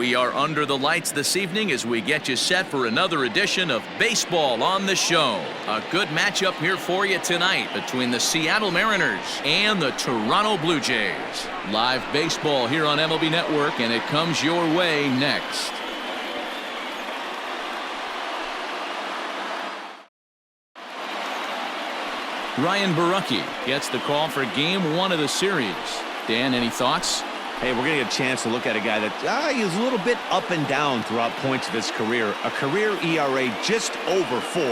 We are under the lights this evening as we get you set for another edition of Baseball on the Show. A good matchup here for you tonight between the Seattle Mariners and the Toronto Blue Jays. Live baseball here on MLB Network, and it comes your way next. Ryan Borucki gets the call for Game 1 of the series. Dan, any thoughts? Hey, we're going to get a chance to look at a guy that he's a little bit up and down throughout points of his career. A career ERA just over 4.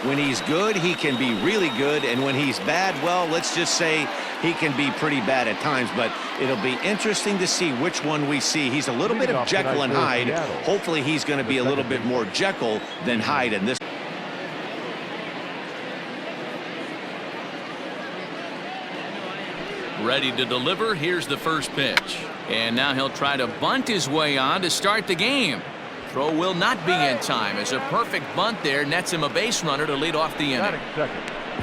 When he's good, he can be really good. And when he's bad, well, let's just say he can be pretty bad at times. But it'll be interesting to see which one we see. He's a little bit of Jekyll and Hyde. Hopefully he's going to be a little bit more Jekyll than Hyde in this. Ready to deliver. Here's the first pitch. And now he'll try to bunt his way on to start the game. Throw will not be in time as a perfect bunt there nets him a base runner to lead off the inning.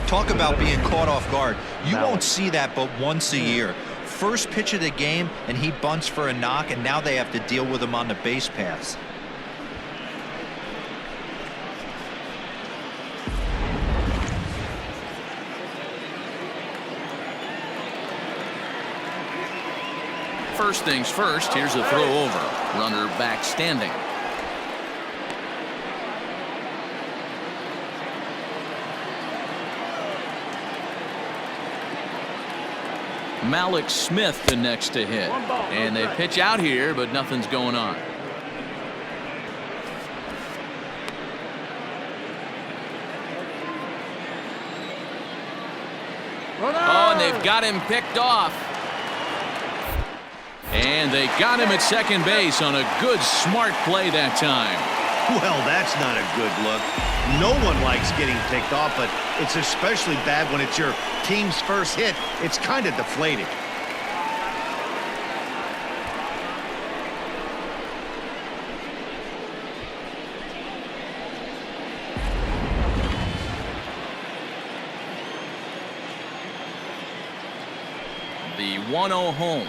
Talk about being caught off guard. You won't see that but once a year. First pitch of the game and he bunts for a knock, and now they have to deal with him on the base paths. First things first, here's a throw over. Runner back standing. Malik Smith the next to hit. And they pitch out here, but nothing's going on. Oh, and they've got him picked off. And they got him at second base on a good, smart play that time. Well, that's not a good look. No one likes getting picked off, but it's especially bad when it's your team's first hit. It's kind of deflating. The 1-0 home.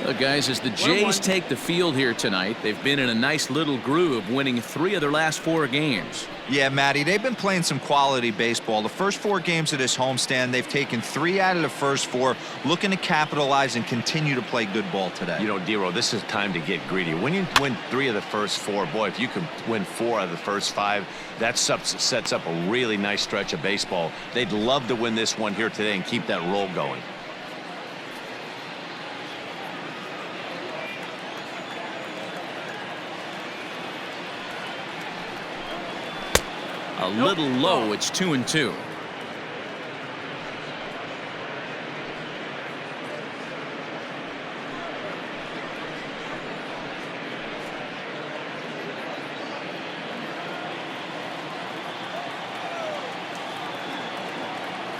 Look, guys, as the Jays take the field here tonight, they've been in a nice little groove, winning 3 of their last 4 games. Yeah, Matty, they've been playing some quality baseball. The first 4 games of this homestand, they've taken 3 out of the first 4, looking to capitalize and continue to play good ball today. You know, Dero, this is time to get greedy. When you win 3 of the first 4, boy, if you can win 4 out of the first 5, that sets up a really nice stretch of baseball. They'd love to win this one here today and keep that roll going. A little low. It's 2-2.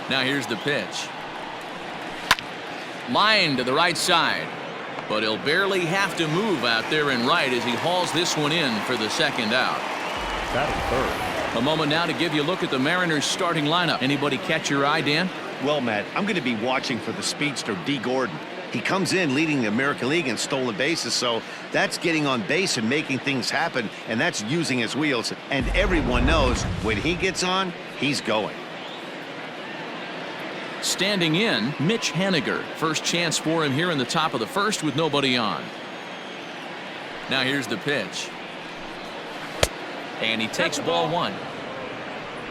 Now here's the pitch. Line to the right side. But he'll barely have to move out there in right as he hauls this one in for the second out. Batting third. A moment now to give you a look at the Mariners starting lineup. Anybody catch your eye, Dan? Well, Matt, I'm going to be watching for the speedster D. Gordon. He comes in leading the American League in stolen bases, so that's getting on base and making things happen, and that's using his wheels. And everyone knows when he gets on, he's going. Standing in, Mitch Haniger. First chance for him here in the top of the first with nobody on. Now here's the pitch. And he takes ball 1.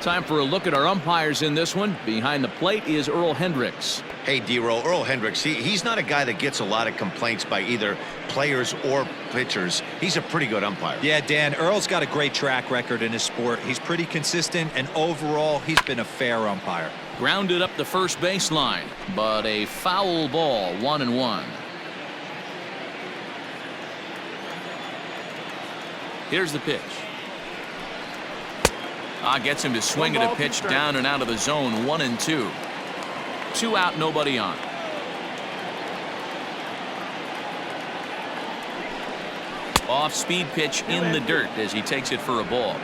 Time for a look at our umpires in this one. Behind the plate is Earl Hendricks. Hey, D-Roll, Earl Hendricks, he's not a guy that gets a lot of complaints by either players or pitchers. He's a pretty good umpire. Yeah, Dan, Earl's got a great track record in his sport. He's pretty consistent, and overall, he's been a fair umpire. Grounded up the first baseline, but a foul ball, 1-1. Here's the pitch. Gets him to swing at a pitch down and out of the zone. 1-2. 2 out, nobody on. Off speed pitch in the dirt as he takes it for a ball.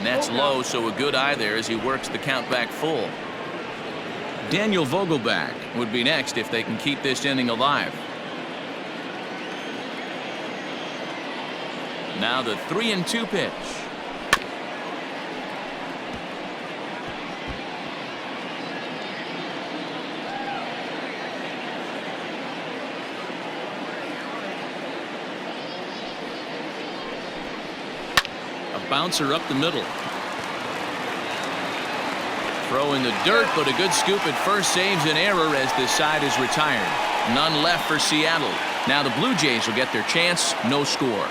And that's low, so a good eye there as he works the count back full. Daniel Vogelbach would be next if they can keep this inning alive. Now the 3-2 pitch. A bouncer up the middle. Throw in the dirt, but a good scoop at first saves an error as this side is retired. None left for Seattle. Now the Blue Jays will get their chance. No score.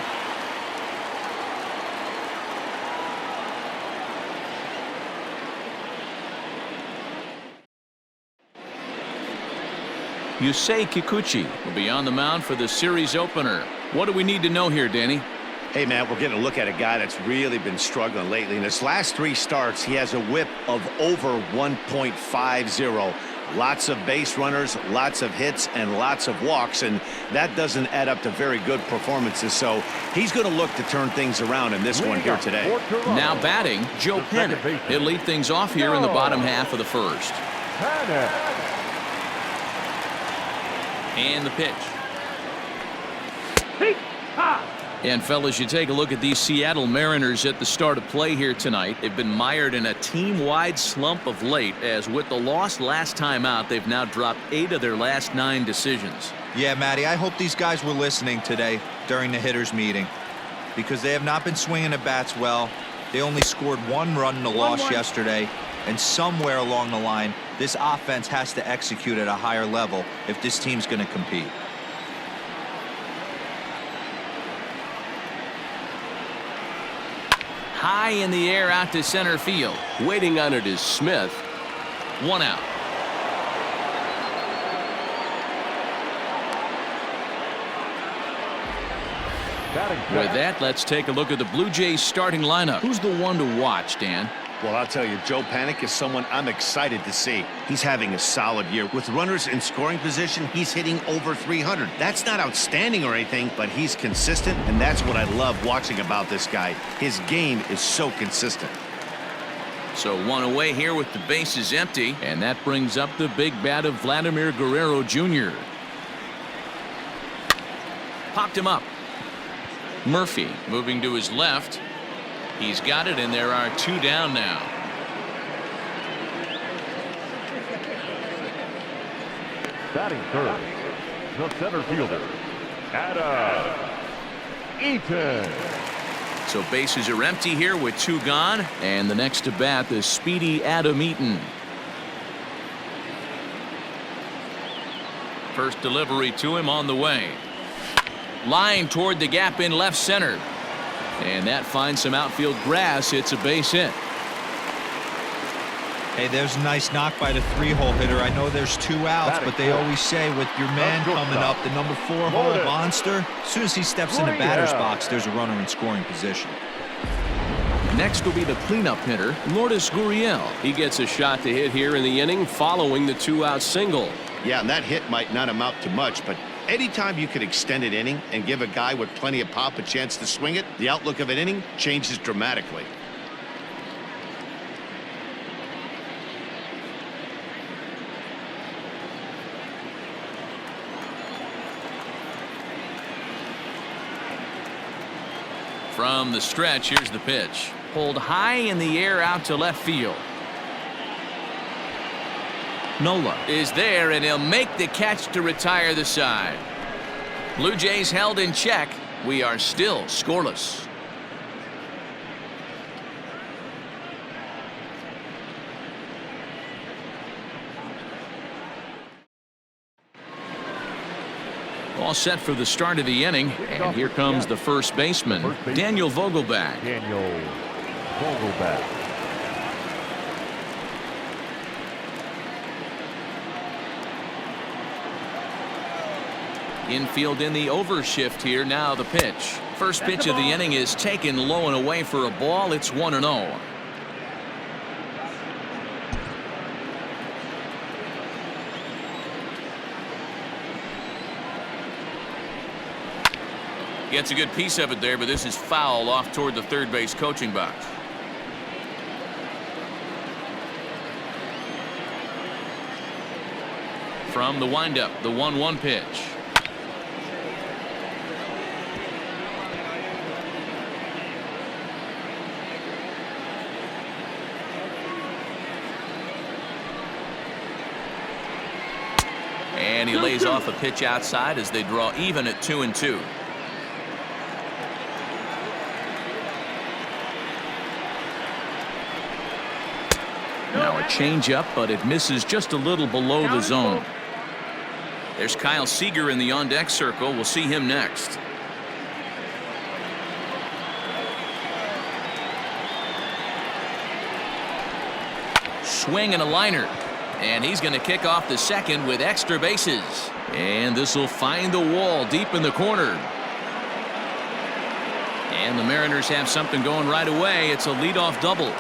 Yusei Kikuchi will be on the mound for the series opener. What do we need to know here, Danny? Hey, man, we're getting a look at a guy that's really been struggling lately. In his last 3 starts, he has a whip of over 1.50. Lots of base runners, lots of hits, and lots of walks, and that doesn't add up to very good performances. So he's going to look to turn things around in this one here today. Now batting, Joe Pannone. He'll lead things off here in the bottom half of the first. And the pitch. And fellas, you take a look at these Seattle Mariners at the start of play here tonight. They've been mired in a team-wide slump of late, as with the loss last time out, they've now dropped 8 of their last 9 decisions. Yeah, Matty, I hope these guys were listening today during the hitters meeting, because they have not been swinging the bats well. They only scored 1 run in the loss yesterday, and somewhere along the line, this offense has to execute at a higher level if this team's going to compete. High in the air out to center field. Waiting on it is Smith. 1 out. With that, let's take a look at the Blue Jays starting lineup. Who's the one to watch, Dan? Well, I'll tell you, Joe Pannone is someone I'm excited to see. He's having a solid year. With runners in scoring position, he's hitting over 300. That's not outstanding or anything, but he's consistent, and that's what I love watching about this guy. His game is so consistent. So 1 away here with the bases empty, and that brings up the big bat of Vladimir Guerrero Jr. Popped him up. Murphy moving to his left. He's got it, and there are 2 down now. Batting third, the center fielder, Adam Eaton. So bases are empty here with 2 gone, and the next to bat, the speedy Adam Eaton. First delivery to him on the way. Line toward the gap in left center. And that finds some outfield grass. It's a base hit. Hey, there's a nice knock by the 3-hole hitter. I know there's 2 outs, but they always say with your man coming up, the number 4-hole monster, as soon as he steps in the batter's box, there's a runner in scoring position. Next will be the cleanup hitter, Lourdes Gurriel. He gets a shot to hit here in the inning following the 2-out single. Yeah, and that hit might not amount to much, but anytime you can extend an inning and give a guy with plenty of pop a chance to swing it, the outlook of an inning changes dramatically. From the stretch, here's the pitch. Pulled high in the air out to left field. Nola is there, and he'll make the catch to retire the side. Blue Jays held in check. We are still scoreless. All set for the start of the inning, and here comes the first baseman, Daniel Vogelbach. Daniel Vogelbach. Infield in the overshift here. Now the pitch. First pitch of the inning is taken low and away for a ball. It's 1-0. Gets a good piece of it there, but this is foul off toward the third base coaching box. from the windup, the 1-1 pitch. And he lays off a pitch outside as they draw even at 2-2. Now a changeup, but it misses just a little below the zone. There's Kyle Seager in the on-deck circle. We'll see him next. Swing and a liner. And he's going to kick off the second with extra bases. And this will find the wall deep in the corner. And the Mariners have something going right away. It's a leadoff double.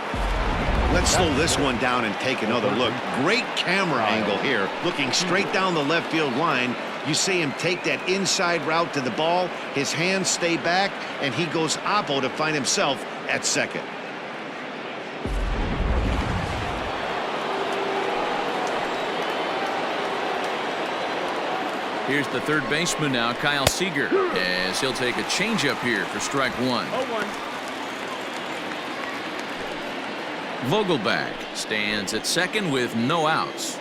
Let's slow this one down and take another look. Great camera angle here. Looking straight down the left field line. You see him take that inside route to the ball. His hands stay back, and he goes oppo to find himself at second. Here's the third baseman now, Kyle Seager, as he'll take a changeup here for strike one. 0-1. Vogelbach stands at second with no outs.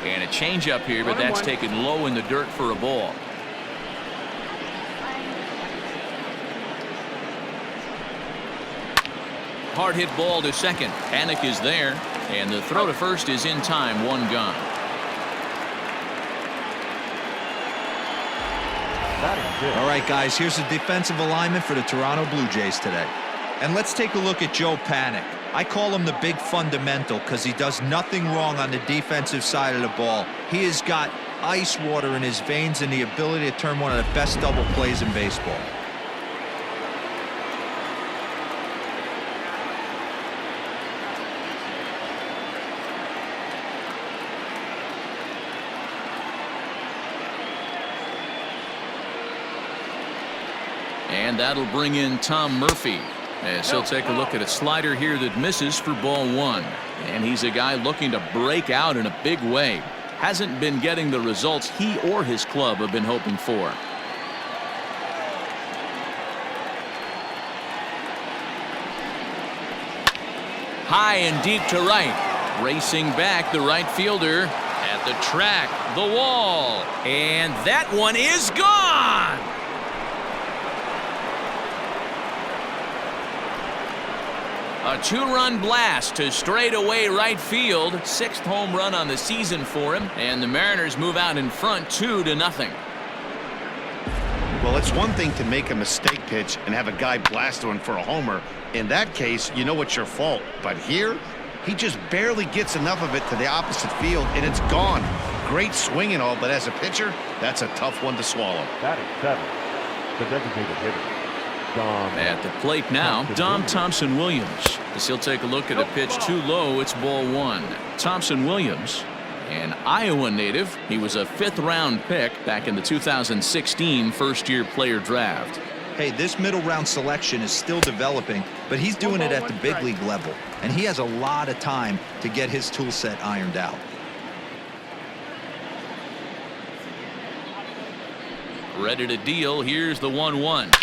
And a changeup here, but that's taken low in the dirt for a ball. Hard hit ball to second. Panic is there, and the throw to first is in time. One gone. All right, guys, here's the defensive alignment for the Toronto Blue Jays today. And let's take a look at Joe Panic. I call him the big fundamental because he does nothing wrong on the defensive side of the ball. He has got ice water in his veins and the ability to turn one of the best double plays in baseball. And that'll bring in Tom Murphy, as he'll take a look at a slider here that misses for ball one. And he's a guy looking to break out in a big way. Hasn't been getting the results he or his club have been hoping for. High and deep to right. Racing back, the right fielder at the track, the wall. And that one is gone. A two-run blast to straightaway right field. 6th home run on the season for him, and the Mariners move out in front 2-0. Well, it's one thing to make a mistake pitch and have a guy blast one for a homer. In that case, you know it's your fault. But here, he just barely gets enough of it to the opposite field, and it's gone. Great swing and all, but as a pitcher, that's a tough one to swallow. Batting 7th, the designated hitter. At the plate now, Dom Thompson-Williams. As he'll take a look at a pitch too low, it's ball one. Thompson-Williams, an Iowa native. He was a 5th-round pick back in the 2016 first-year player draft. Hey, this middle round selection is still developing, but he's doing it at the big league level, and he has a lot of time to get his tool set ironed out. Ready to deal. Here's the 1-1.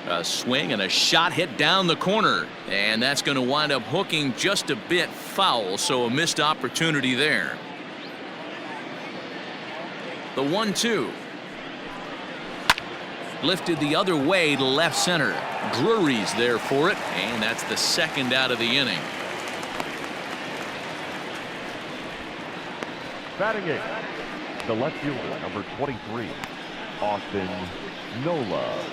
A swing and a shot hit down the corner, and that's going to wind up hooking just a bit foul, so a missed opportunity there. The 1-2. Lifted the other way to left center. Drury's there for it, and that's the second out of the inning. Batting 8th, the left fielder, number 23, Austin Nola.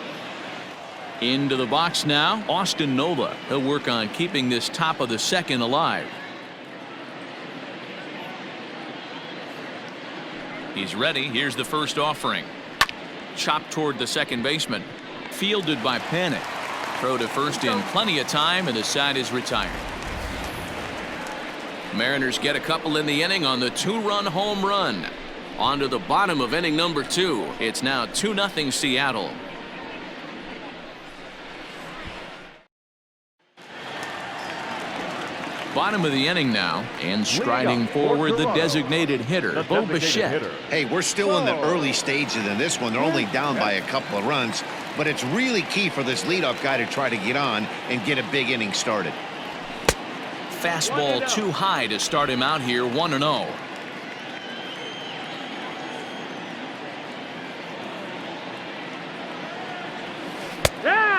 Into the box now, Austin Nola. He'll work on keeping this top of the second alive. He's ready. Here's the first offering. Chopped toward the second baseman. Fielded by Panic. Throw to first in plenty of time, and the side is retired. Mariners get a couple in the inning on the 2-run home run. On to the bottom of inning number 2. It's now 2-0 Seattle. Bottom of the inning now, and striding forward the designated hitter, Borucki. Hey, we're still in the early stages in this one. They're only down by a couple of runs, but it's really key for this leadoff guy to try to get on and get a big inning started. Fastball too high to start him out here, 1-0.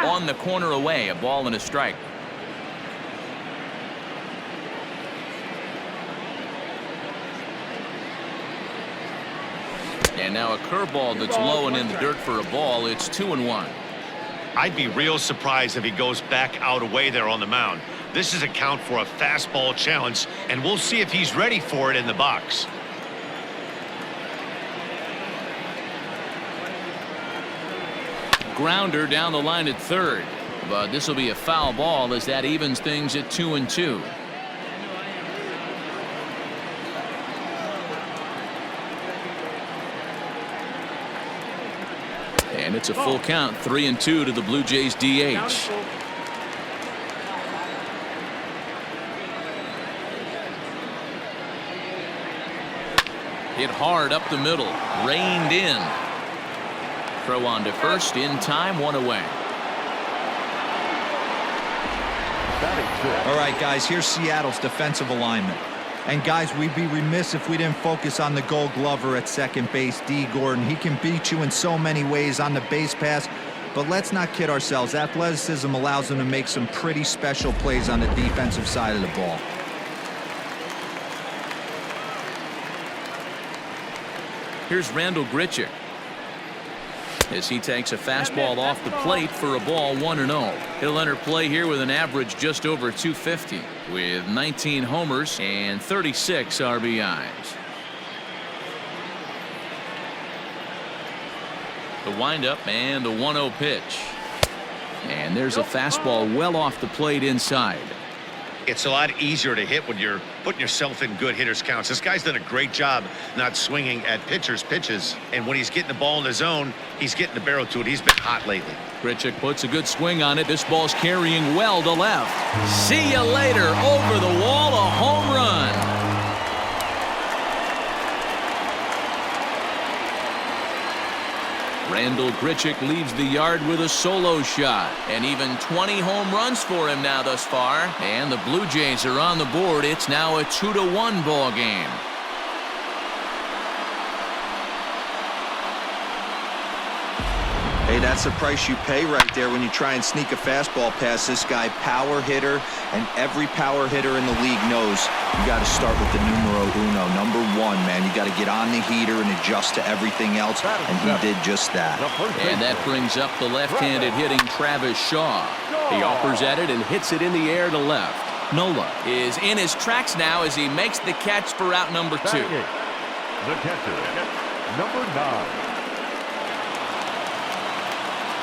On the corner away, a ball and a strike. And now a curveball that's low and in the dirt for a ball. It's 2-1. I'd be real surprised if he goes back out away there on the mound. This is a count for a fastball challenge, and we'll see if he's ready for it in the box. Grounder down the line at third, but this will be a foul ball as that evens things at 2-2. And it's a full count, 3-2 to the Blue Jays DH. Hit hard up the middle, reined in. Throw on to first in time, 1 away. All right, guys, here's Seattle's defensive alignment. And guys, we'd be remiss if we didn't focus on the Gold Glover at second base, D. Gordon. He can beat you in so many ways on the base pass, but let's not kid ourselves. Athleticism allows him to make some pretty special plays on the defensive side of the ball. Here's Randall Grichuk as he takes a fastball off the plate for a ball, 1-0. He'll enter play here with an average just over 250 with 19 homers and 36 RBIs. The windup and the 1-0 pitch. And there's a fastball well off the plate inside. It's a lot easier to hit when you're putting yourself in good hitters counts. This guy's done a great job not swinging at pitchers' pitches, and when he's getting the ball in the zone, he's getting the barrel to it. He's been hot lately. Grichuk puts a good swing on it. This ball's carrying well to left. See you later. Over the wall, a home run. Randall Grichuk leaves the yard with a solo shot, and even 20 home runs for him now thus far. And the Blue Jays are on the board. It's now a 2-1 ball game. Hey, that's the price you pay right there when you try and sneak a fastball past this guy. Power hitter, and every power hitter in the league knows you got to start with the numero uno, number 1, man. You got to get on the heater and adjust to everything else, and he did just that. And that brings up the left-handed hitting Travis Shaw. He offers at it and hits it in the air to left. Nola is in his tracks now as he makes the catch for out number 2. The catcher, number 9.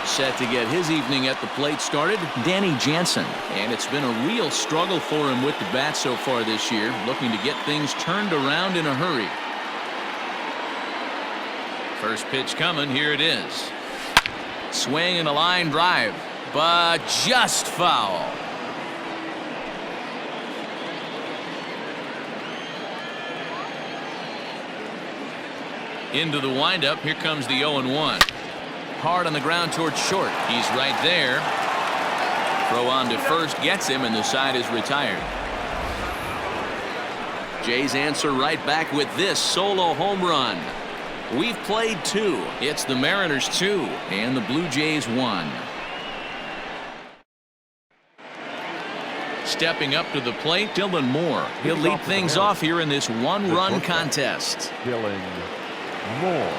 Set to get his evening at the plate started, Danny Jansen. And it's been a real struggle for him with the bat so far this year, looking to get things turned around in a hurry. First pitch coming, here it is. Swing and a line drive, but just foul. Into the windup, here comes the 0-1. Hard on the ground towards short. He's right there. Throw on to first gets him, and the side is retired. Jays answer right back with this solo home run. We've played 2. It's the Mariners 2 and the Blue Jays 1. Stepping up to the plate, Dylan Moore. He'll lead things off here in this one-run contest. Dylan Moore.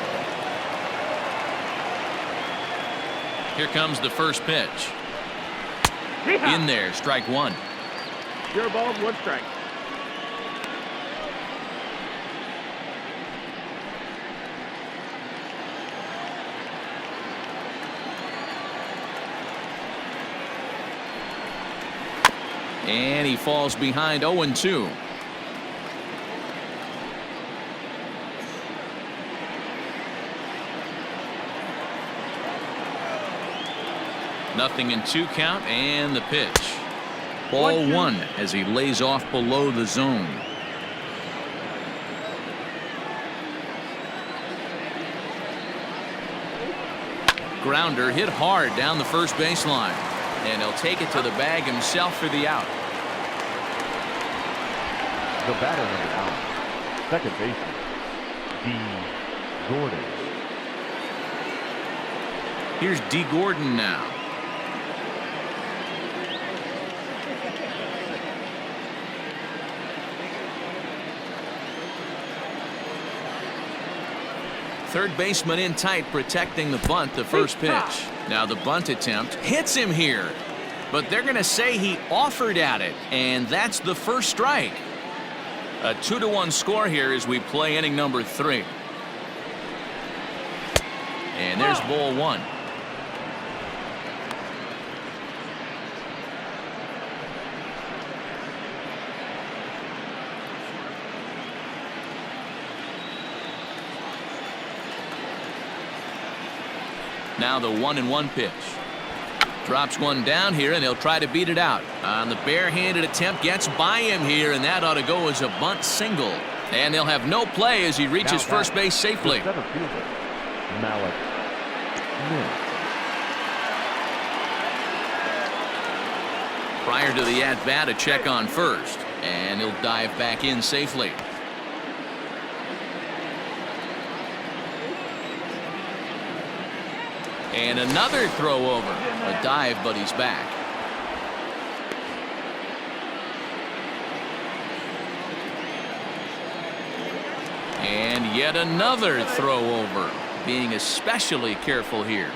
Here comes the first pitch. In there, strike 1. Zero balls, 1 strike. And he falls behind 0-2. Nothing in 2 count, and the pitch. Ball one as he lays off below the zone. Grounder hit hard down the first baseline, and he'll take it to the bag himself for the out. The batter number out, second baseman, D. Gordon. Here's D. Gordon now. Third baseman in tight, protecting the bunt, the first pitch. Now the bunt attempt hits him here, but they're going to say he offered at it, and that's the first strike. A 2-1 score here as we play inning number 3. And there's ball one. Now the 1-1 pitch. Drops one down here, and he'll try to beat it out. On the barehanded attempt, gets by him here, and that ought to go as a bunt single. And they'll have no play as he reaches first base safely. Center fielder, Malik Smith. Prior to the at-bat, a check on first, and he'll dive back in safely. And another throw over. A dive, but he's back. And yet another throw over. Being especially careful here.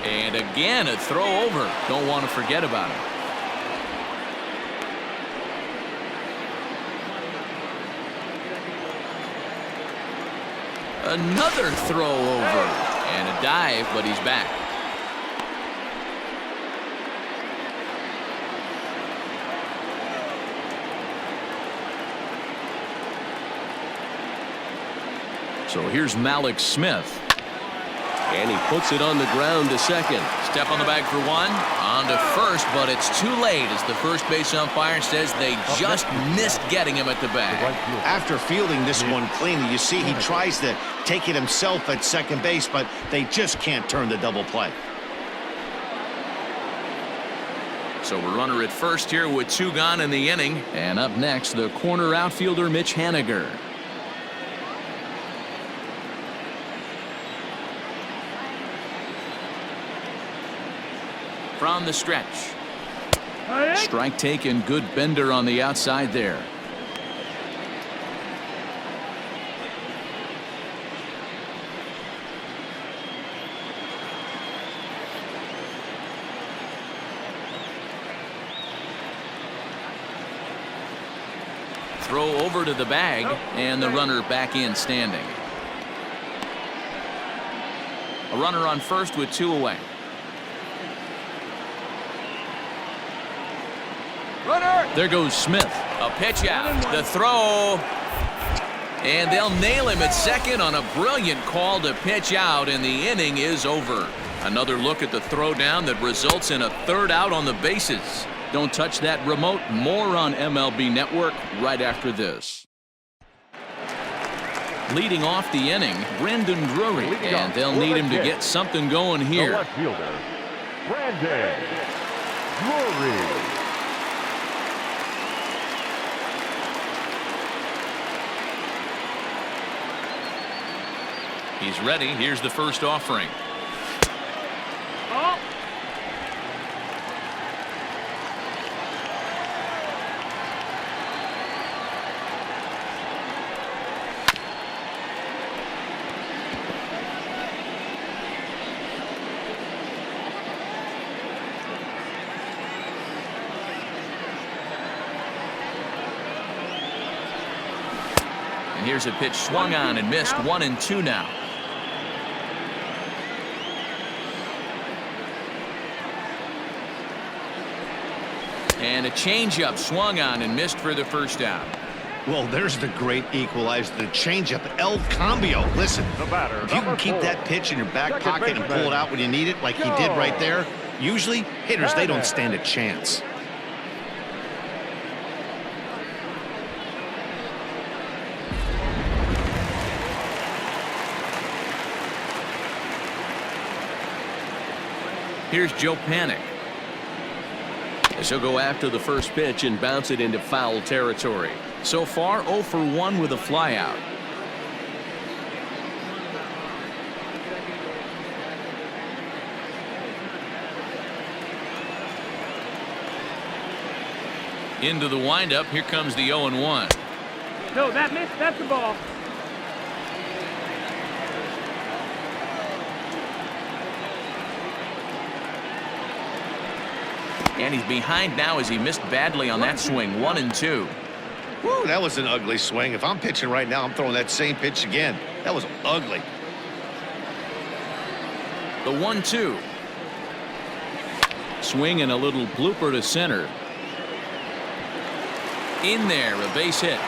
And again, a throw over. Don't want to forget about it. Another throw over. And a dive, but he's back. So here's Malik Smith. And he puts it on the ground to second. Step on the bag for one. On to first, but it's too late as the first base umpire says they just missed getting him at the bag. After fielding this one cleanly, you see he tries to take it himself at second base, but they just can't turn the double play. So a runner at first here with 2 gone in the inning. And up next, the corner outfielder Mitch Haniger. From the stretch. Strike taken, good bender on the outside there. Throw over to the bag, and the runner back in standing. A runner on first with 2 away. There goes Smith. A pitch out. The throw. And they'll nail him at second on a brilliant call to pitch out, and the inning is over. Another look at the throw down that results in a 3rd out on the bases. Don't touch that remote. More on MLB Network right after this. Leading off the inning, Brandon Drury, and they'll need him to get something going here. The left fielder, Brandon Drury. He's ready. Here's the first offering. Oh. And here's a pitch swung on and missed. 1-2 now. And a changeup swung on and missed for the first out. Well, there's the great equalizer, the changeup, El Cambio. Listen, The batter, if you can number keep 4. that pitch in your back Second pocket and pull baseman. it out when you need it like he did right there, usually hitters, they don't stand a chance. Here's Joe Panic. As he'll go after the first pitch and bounce it into foul territory. So far, 0 for 1 with a flyout. Into the windup. Here comes the 0-1. No, that missed. That's the ball. And he's behind now as he missed badly on that swing. 1-2. Woo, that was an ugly swing. If I'm pitching right now, I'm throwing that same pitch again. That was ugly. The 1-2. Swing and a little blooper to center. In there, a base hit.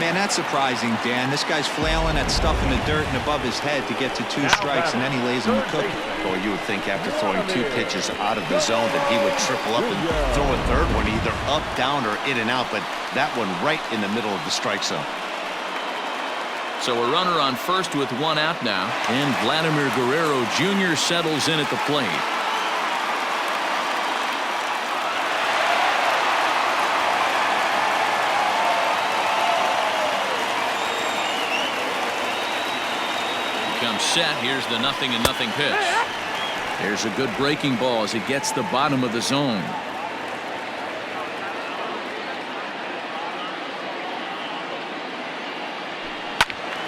Man, that's surprising, Dan. This guy's flailing that stuff in the dirt and above his head to get to 2 strikes, and then he lays him a cookie. Boy, you would think after throwing 2 pitches out of the zone that he would triple up and throw a third one either up, down, or in and out, but that one right in the middle of the strike zone. So a runner on first with 1 out now, and Vladimir Guerrero Jr. settles in at the plate. Comes set. Here's the 0-0 pitch. There's a good breaking ball as it gets the bottom of the zone.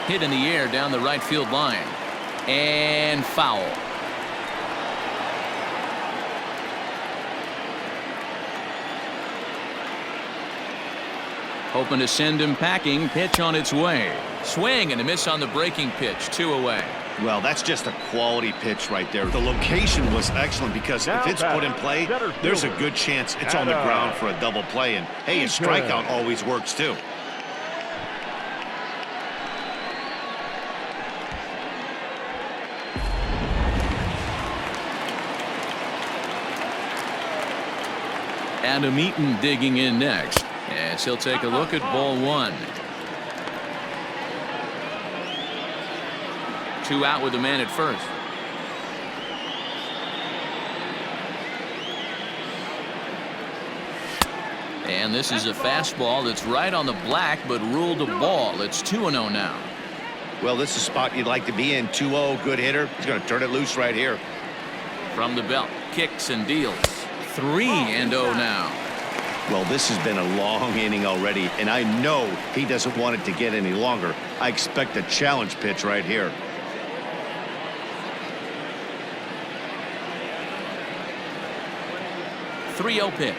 Hit in the air down the right field line. And foul. Hoping to send him packing. Pitch on its way. Swing and a miss on the breaking pitch. 2 away. Well, that's just a quality pitch right there. The location was excellent because if it's put in play, there's a good chance it's on the ground for a double play. And, hey, a strikeout always works, too. Adam Eaton digging in next. As he'll take a look at ball 1. 2 out with the man at first. And this is a fastball that's right on the black but ruled a ball. It's 2-0 now. Well, this is a spot you'd like to be in. 2-0, good hitter. He's going to turn it loose right here. From the belt, kicks and deals. 3-0 now. Well, this has been a long inning already, and I know he doesn't want it to get any longer. I expect a challenge pitch right here. .30 pitch.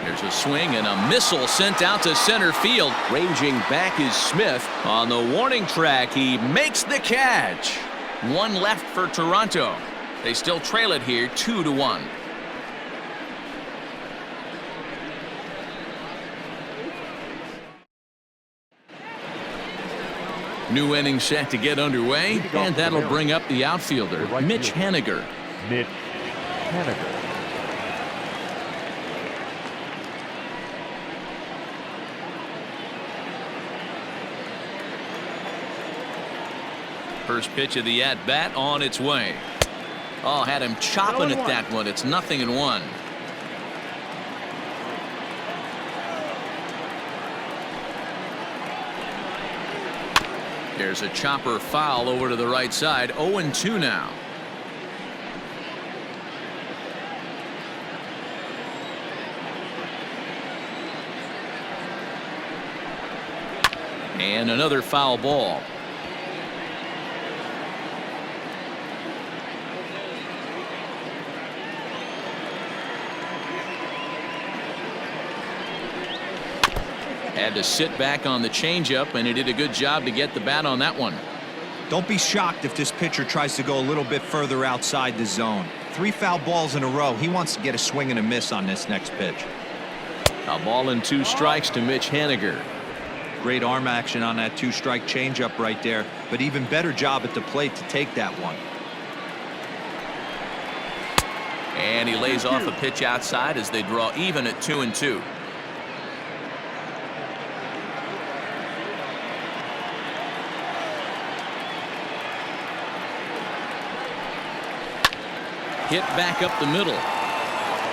There's a swing and a missile sent out to center field. Ranging back is Smith. On the warning track, he makes the catch. 1 left for Toronto. They still trail it here 2-1. New inning set to get underway, and that'll bring up the outfielder, Mitch Haniger. Mitch Haniger. First pitch of the at-bat on its way. Oh, had him chopping at that one. It's 0-1. There's a chopper foul over to the right side. 0-2 now. And another foul ball. Had to sit back on the changeup, and he did a good job to get the bat on that one. Don't be shocked if this pitcher tries to go a little bit further outside the zone. 3 foul balls in a row. He wants to get a swing and a miss on this next pitch. A ball and 2 strikes to Mitch Haniger. Great arm action on that 2-strike changeup right there, but even better job at the plate to take that one. And he lays off a pitch outside as they draw even at 2-2. Hit back up the middle.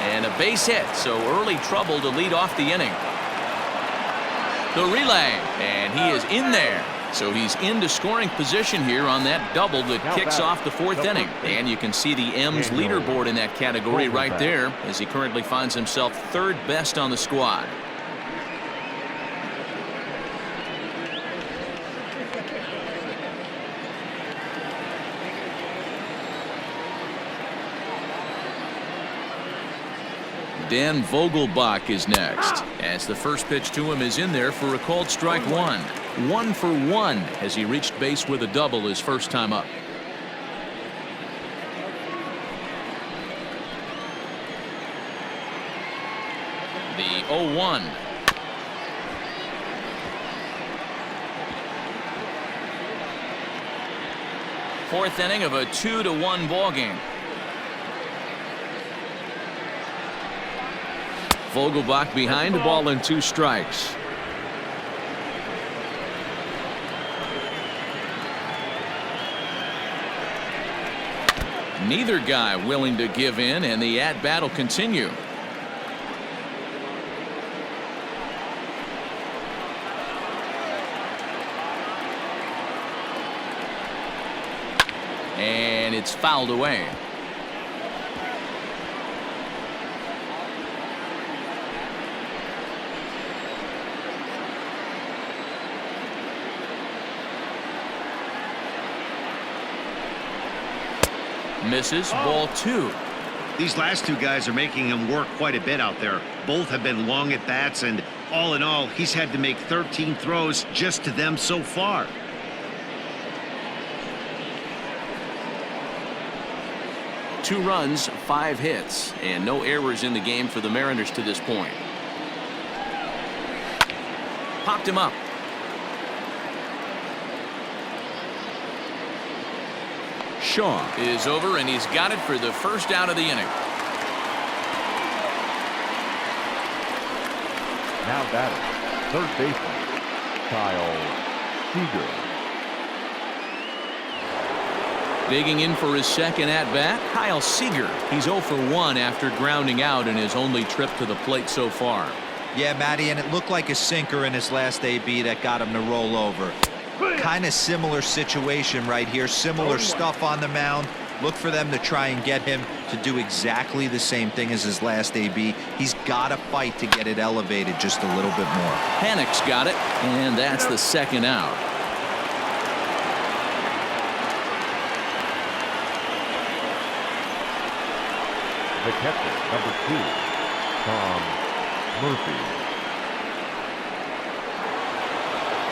And a base hit, so early trouble to lead off the inning. The relay, and he is in there. So he's into scoring position here on that double that kicks off the 4th inning. And you can see the M's leaderboard in that category right there, as he currently finds himself 3rd best on the squad. Dan Vogelbach is next, as the first pitch to him is in there for a called strike 1. 1 for 1 as he reached base with a double his first time up. The 0-1. Fourth inning of a 2-1 ball game. Vogelbach behind, a ball and 2 strikes. Neither guy willing to give in, and the at-bat will continue. And it's fouled away. Misses, ball 2. These last 2 guys are making him work quite a bit out there. Both have been long at bats, and all in all, he's had to make 13 throws just to them so far. Two runs, 5 hits, and no errors in the game for the Mariners to this point. Popped him up. Shaw is over, and he's got it for the first out of the inning. Now batting, third baseman, Kyle Seager. Digging in for his second at-bat, Kyle Seager. He's 0 for 1 after grounding out in his only trip to the plate so far. Yeah, Matty, and it looked like a sinker in his last AB that got him to roll over. Kind of similar situation right here. Similar stuff on the mound. Look for them to try and get him to do exactly the same thing as his last AB. He's got to fight to get it elevated just a little bit more. Panic's got it, and that's the second out. The catcher, number 2, Tom Murphy.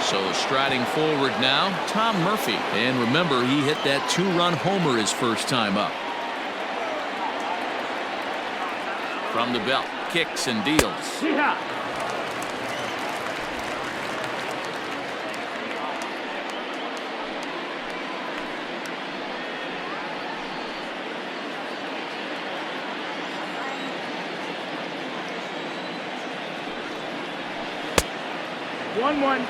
So striding forward now, Tom Murphy. And remember, he hit that 2-run homer his first time up. From the belt, kicks and deals. Yeah. One.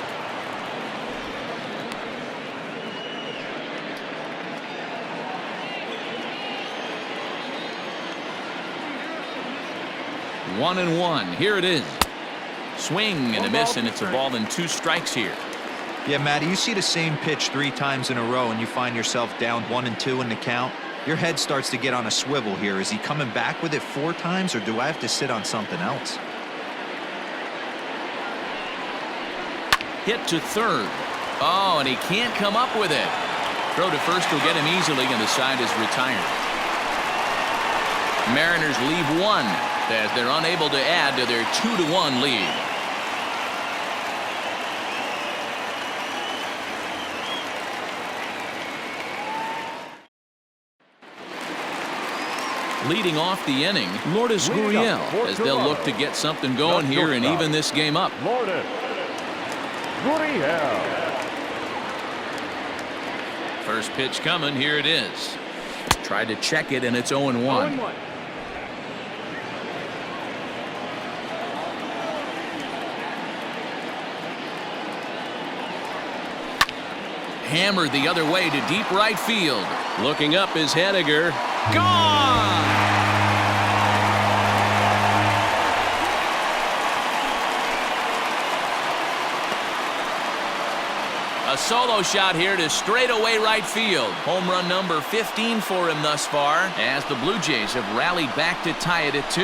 1-1. Here it is. Swing and a miss, and it's a ball and 2 strikes here. Yeah, Matty, you see the same pitch 3 times in a row and you find yourself down 1-2 in the count. Your head starts to get on a swivel here. Is he coming back with it 4 times, or do I have to sit on something else? Hit to third. Oh, and he can't come up with it. Throw to first will get him easily, and the side is retired. Mariners leave 1 as they're unable to add to their 2-1 lead. Leading off the inning, Lourdes Gurriel, as they'll look to get something going here and even this game up. Lourdes Gurriel. First pitch coming, here it is. Tried to check it, and it's 0-1. 0-1. Hammered the other way to deep right field. Looking up is Henniger. Gone! A solo shot here to straightaway right field. Home run number 15 for him thus far, as the Blue Jays have rallied back to tie it at 2.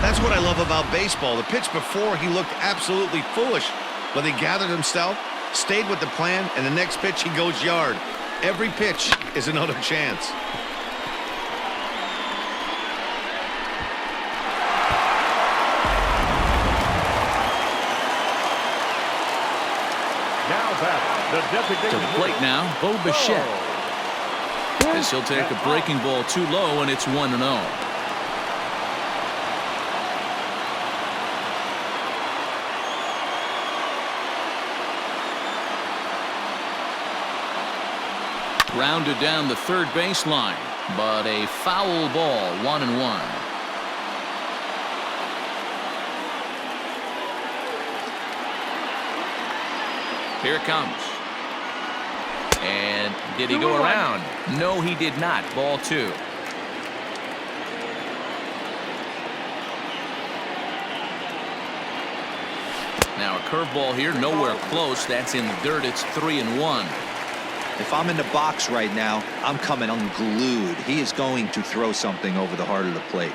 That's what I love about baseball. The pitch before, he looked absolutely foolish, but he gathered himself, stayed with the plan, and the next pitch he goes yard. Every pitch is another chance. To the plate now, Bo Bichette. As he'll take a breaking ball too low, and it's 1-0. Rounded down the third baseline, but a foul ball, 1-1. Here it comes. And did he go around? No, he did not. Ball 2. Now a curveball here, nowhere close. That's in the dirt. It's 3-1. If I'm in the box right now, I'm coming unglued. He is going to throw something over the heart of the plate.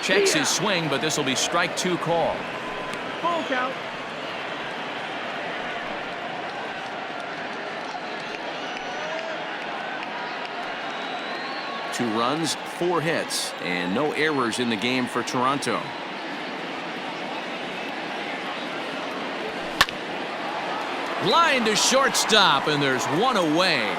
Checks his swing, but this will be strike 2 call. Full count. Two runs, 4 hits, and no errors in the game for Toronto. Line to shortstop, and there's one away.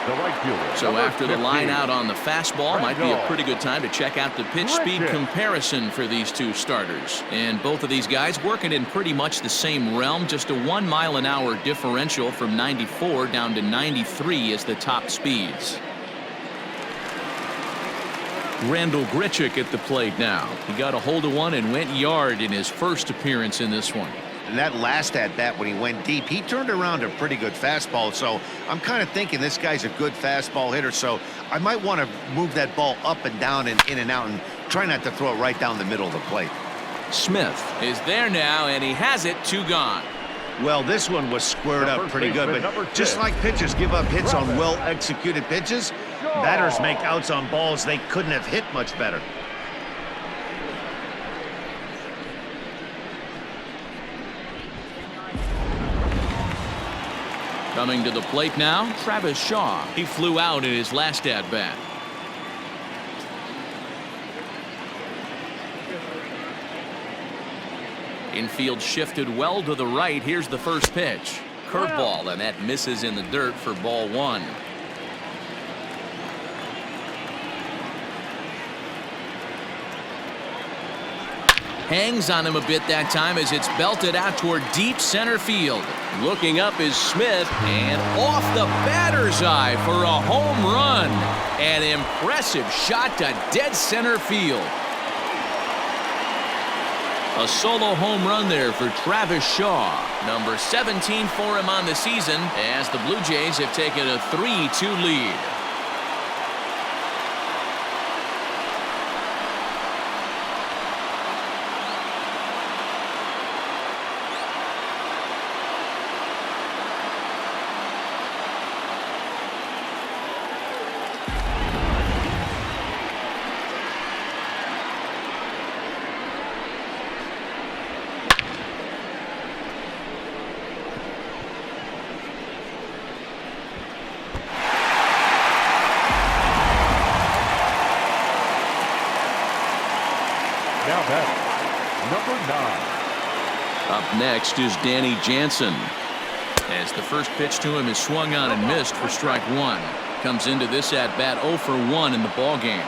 The right fielder. So after the 15. line out on the fastball, might be a pretty good time to check out the pitch speed comparison for these two starters. And both of these guys working in pretty much the same realm. Just a 1 mile an hour differential from 94 down to 93 is the top speeds. Randall Grichuk at the plate now. He got a hold of one and went yard in his first appearance in this one. And that last at-bat when he went deep, he turned around a pretty good fastball. So I'm kind of thinking this guy's a good fastball hitter. So I might want to move that ball up and down and in and out and try not to throw it right down the middle of the plate. Smith is there now, and he has it. 2 gone. Well, this one was squared up pretty good, but just like pitchers give up hits on well-executed pitches, batters make outs on balls they couldn't have hit much better. Coming to the plate now, Travis Shaw. He flew out in his last at-bat. Infield shifted well to the right. Here's the first pitch. Curveball, and that misses in the dirt for ball 1. Hangs on him a bit that time as it's belted out toward deep center field. Looking up is Smith, and off the batter's eye for a home run. An impressive shot to dead center field. A solo home run there for Travis Shaw. Number 17 for him on the season, as the Blue Jays have taken a 3-2 lead. number 9. Up next is Danny Jansen. As the first pitch to him is swung on and missed for strike one. Comes into this at bat 0 for 1 in the ball game.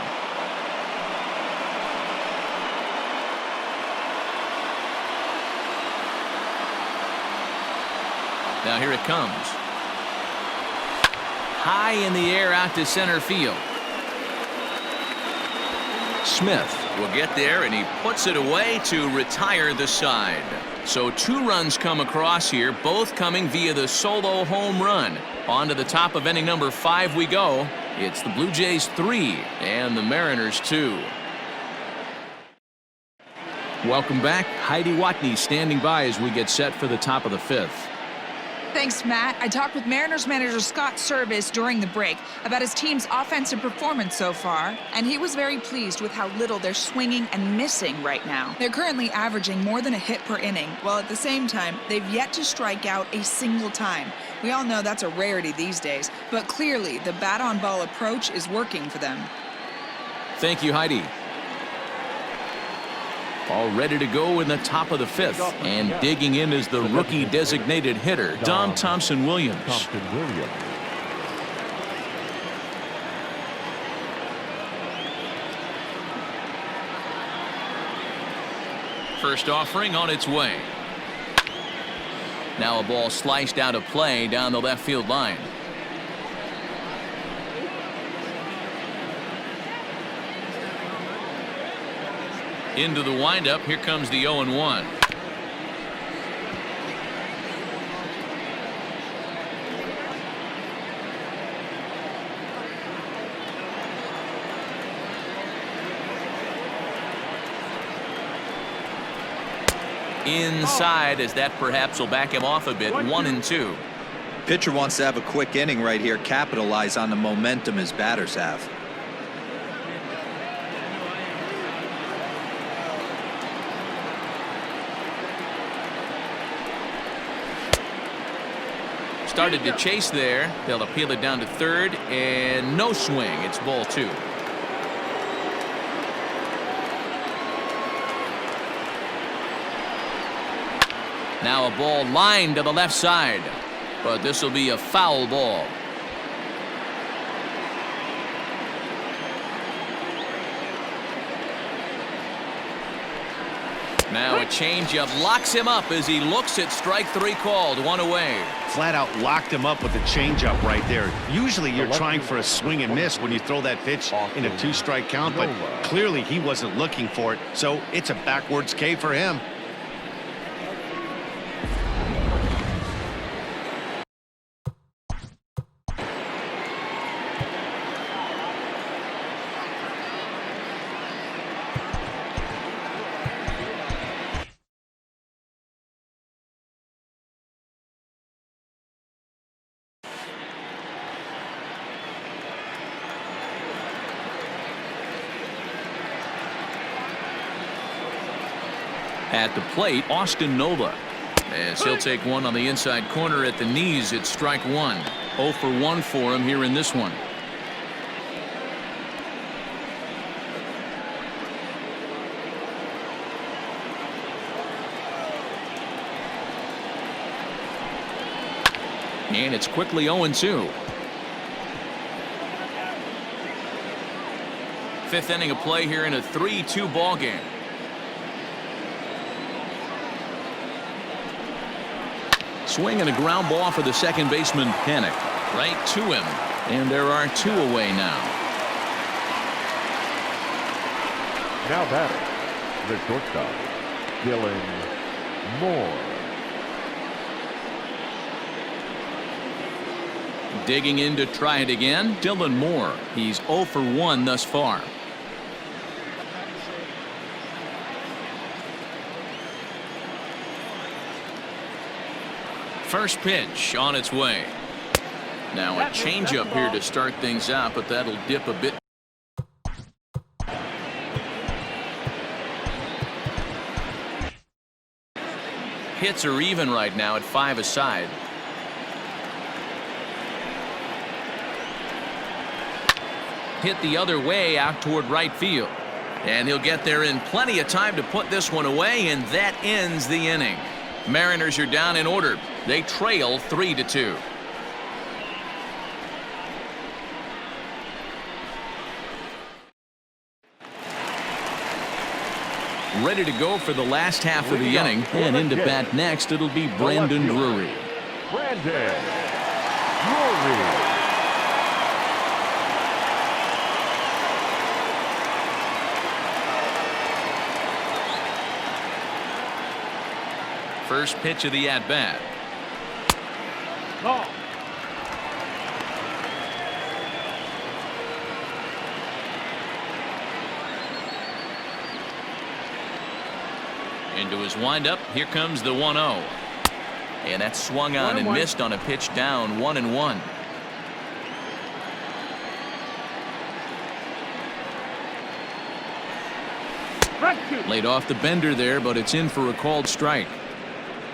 Now here it comes. High in the air out to center field. Smith will get there, and he puts it away to retire the side. So 2 runs come across here, both coming via the solo home run. On to the top of inning number 5 we go. It's the Blue Jays 3 and the Mariners 2. Welcome back. Heidi Watney standing by as we get set for the top of the 5th. Thanks, Matt. I talked with Mariners manager Scott Service during the break about his team's offensive performance so far, and he was very pleased with how little they're swinging and missing right now. They're currently averaging more than a hit per inning, while at the same time, they've yet to strike out a single time. We all know that's a rarity these days, but clearly the bat-on-ball approach is working for them. Thank you, Heidi. All ready to go in the top of the 5th. And digging in is the rookie designated hitter, Dom Thompson-Williams. First offering on its way. Now a ball sliced out of play down the left field line. Into the windup. Here comes the 0-1. Inside, as that perhaps will back him off a bit. 1-2. Pitcher wants to have a quick inning right here, capitalize on the momentum his batters have. Started to chase there. They'll appeal it down to third, and no swing. It's ball 2. Now a ball lined to the left side, but this will be a foul ball. Now a changeup locks him up as he looks at strike 3 called. 1 away. Flat out locked him up with the changeup right there. Usually you're trying for a swing and miss when you throw that pitch in a 2-strike count, but clearly he wasn't looking for it, so it's a backwards K for him. At the plate, Austin Nova, as he'll take one on the inside corner at the knees. It's strike 1. 0 for 1 for him here in this one. And it's quickly 0-2. 5th inning of play here in a 3-2 ball game. Swing and a ground ball for the second baseman, Panic. Right to him. And there are 2 away now. Now batting, the shortstop, Dylan Moore. Digging in to try it again, Dylan Moore. He's 0 for 1 thus far. First pitch on its way. Now a changeup here to start things out, but that'll dip a bit. Hits are even right now at 5 aside. Hit the other way out toward right field. And he'll get there in plenty of time to put this one away, and that ends the inning. Mariners are down in order. They trail 3-2. Ready to go for the last half of the inning, and into bat next it'll be Brandon Drury. Brandon Drury. First pitch of the at-bat. Call. Into his windup, here comes the 1-0. And that swung on and missed on a pitch down, 1-1. Laid off the bender there, but it's in for a called strike.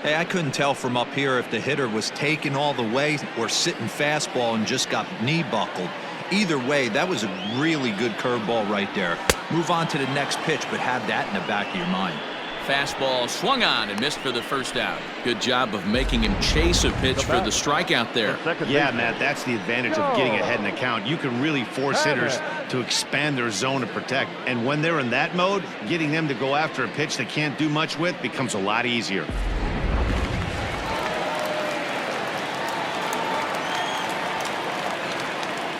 Hey, I couldn't tell from up here if the hitter was taking all the way or sitting fastball and just got knee buckled. Either way, that was a really good curveball right there. Move on to the next pitch, but have that in the back of your mind. Fastball swung on and missed for the first out. Good job of making him chase a pitch for the strikeout there. Yeah, Matt, that's the advantage of getting ahead in the count. You can really force hitters to expand their zone to protect. And when they're in that mode, getting them to go after a pitch they can't do much with becomes a lot easier.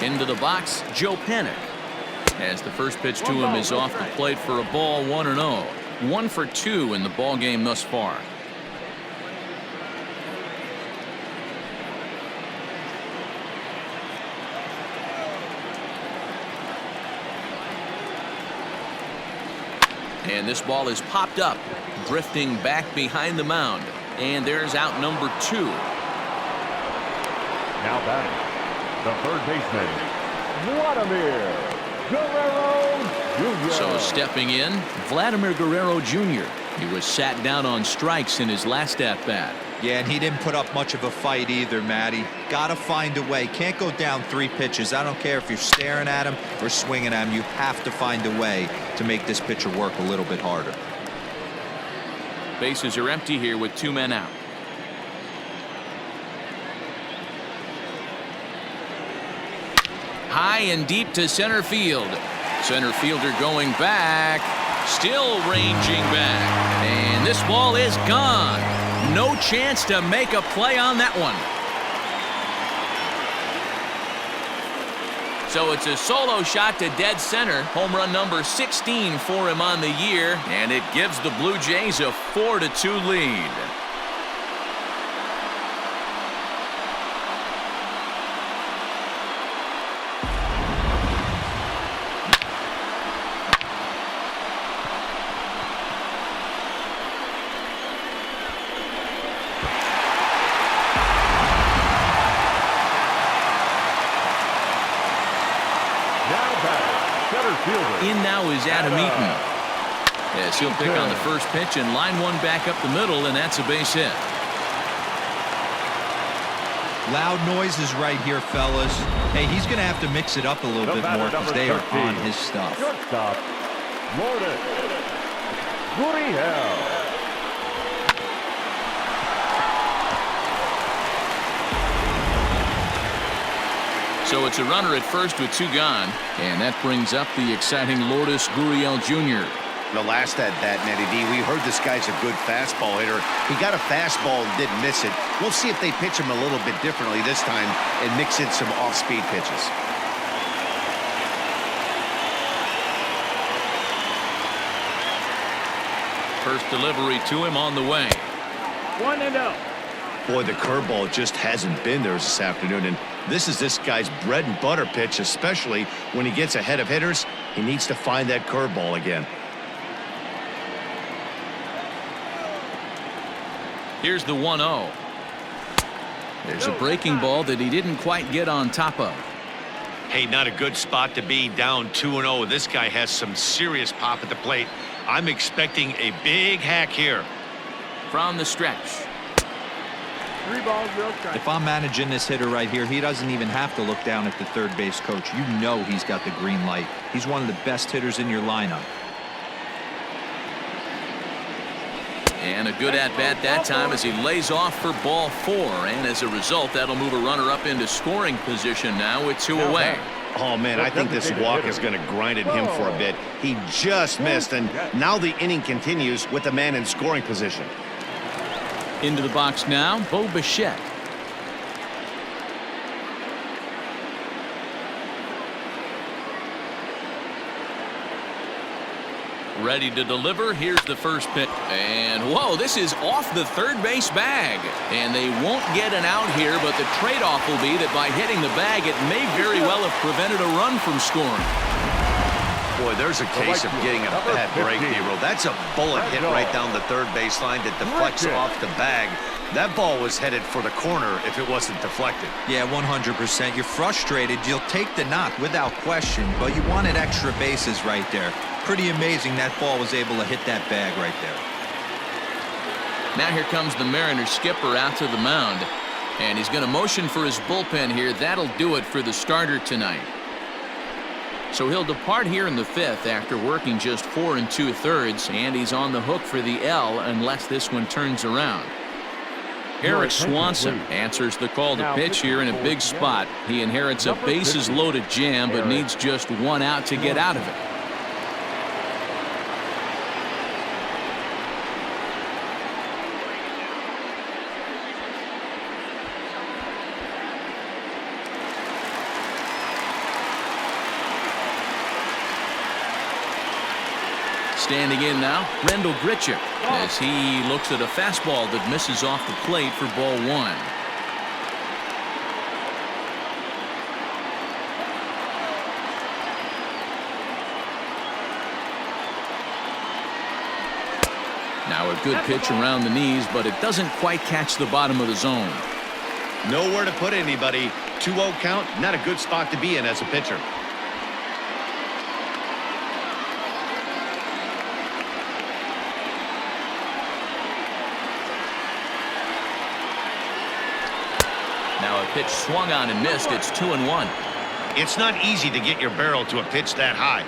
Into the box, Joe Panik. As the first pitch to him is off the plate for a ball, 1-0. 1 for 2 in the ball game thus far. And this ball is popped up, drifting back behind the mound. And there's out number 2. Now batting, the third baseman, Vladimir Guerrero Jr. So stepping in, Vladimir Guerrero Jr. He was sat down on strikes in his last at-bat. Yeah, and he didn't put up much of a fight either, Matty. Gotta find a way. Can't go down 3 pitches. I don't care if you're staring at him or swinging at him. You have to find a way to make this pitcher work a little bit harder. Bases are empty here with 2 men out. High and deep to center field. Center fielder going back. Still ranging back. And this ball is gone. No chance to make a play on that one. So it's a solo shot to dead center. Home run number 16 for him on the year. And it gives the Blue Jays a 4-2 lead. In now is Adam Eaton. Yes, he'll pick on the first pitch and line one back up the middle, and that's a base hit. Loud noises right here, fellas. Hey, he's going to have to mix it up a little bit more because they are on his stuff. Shortstop, Lourdes Gurriel. So it's a runner at first with 2 gone, and that brings up the exciting Lourdes Gurriel Jr. The last at-bat, Nettie D, we heard this guy's a good fastball hitter. He got a fastball and didn't miss it. We'll see if they pitch him a little bit differently this time and mix in some off-speed pitches. First delivery to him on the way. 1-0. Boy, the curveball just hasn't been there this afternoon, and this is this guy's bread and butter pitch, especially when he gets ahead of hitters. He needs to find that curveball again. Here's the 1-0. There's a breaking ball that he didn't quite get on top of. Hey, not a good spot to be, down 2-0. This guy has some serious pop at the plate. I'm expecting a big hack here. From the stretch. 3 balls, 0 strikes. If I'm managing this hitter right here, he doesn't even have to look down at the third base coach. You know he's got the green light. He's one of the best hitters in your lineup. And a good at-bat that time as he lays off for ball 4. And as a result, that'll move a runner up into scoring position now with 2 away. Oh, man, I think this walk is going to grind at him for a bit. He just missed, and now the inning continues with the man in scoring position. Into the box now, Bo Bichette. Ready to deliver. Here's the first pitch. And, whoa, this is off the third base bag. And they won't get an out here, but the trade-off will be that by hitting the bag, it may very well have prevented a run from scoring. Boy, there's a case of getting a bad break, Hero. That's a bullet hit right down the third baseline that deflects off the bag. That ball was headed for the corner if it wasn't deflected. Yeah, 100%. You're frustrated. You'll take the knock without question, but you wanted extra bases right there. Pretty amazing that ball was able to hit that bag right there. Now here comes the Mariners skipper out to the mound. And he's going to motion for his bullpen here. That'll do it for the starter tonight. So he'll depart here in the 5th after working just 4 2/3, and he's on the hook for the L unless this one turns around. Erik Swanson answers the call to pitch here in a big spot. He inherits a bases-loaded jam, but needs just 1 out to get out of it. Standing in now, Rendell Grichuk, as he looks at a fastball that misses off the plate for ball 1. Now a good pitch around the knees, but it doesn't quite catch the bottom of the zone. Nowhere to put anybody. 2-0 count, not a good spot to be in as a pitcher. Now a pitch swung on and missed. It's 2-1. It's not easy to get your barrel to a pitch that high.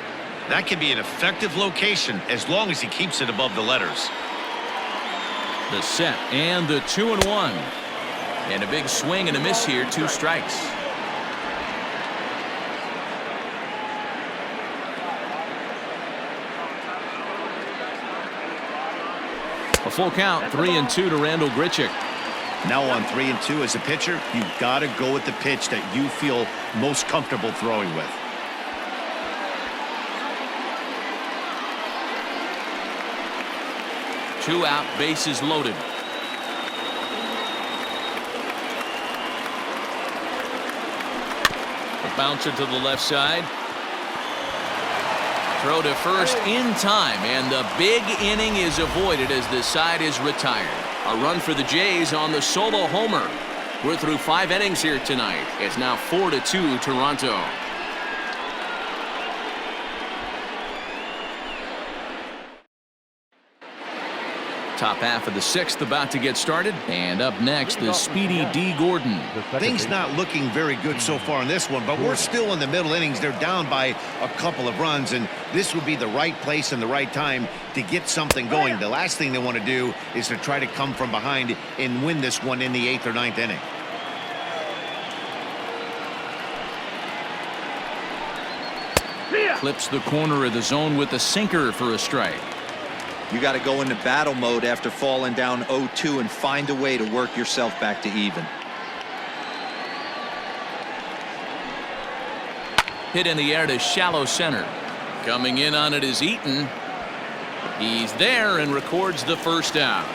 That can be an effective location as long as he keeps it above the letters. The set and the 2-1. And a big swing and a miss here. 2 strikes. A full count. 3-2 to Rendell Grichuk. Now on 3-2 as a pitcher, you've got to go with the pitch that you feel most comfortable throwing with. Two out, bases loaded. A bouncer to the left side. Throw to first in time, and the big inning is avoided as the side is retired. A run for the Jays on the solo homer. We're through 5 innings here tonight. It's now 4-2 Toronto. Top half of the 6th about to get started. And up next, the speedy D. Gordon. Things not looking very good so far in this one, but we're still in the middle innings. They're down by a couple of runs, and this would be the right place and the right time to get something going. The last thing they want to do is to try to come from behind and win this one in the 8th or 9th inning. Clips the corner of the zone with a sinker for a strike. You got to go into battle mode after falling down 0-2 and find a way to work yourself back to even. Hit in the air to shallow center. Coming in on it is Eaton. He's there and records the first out.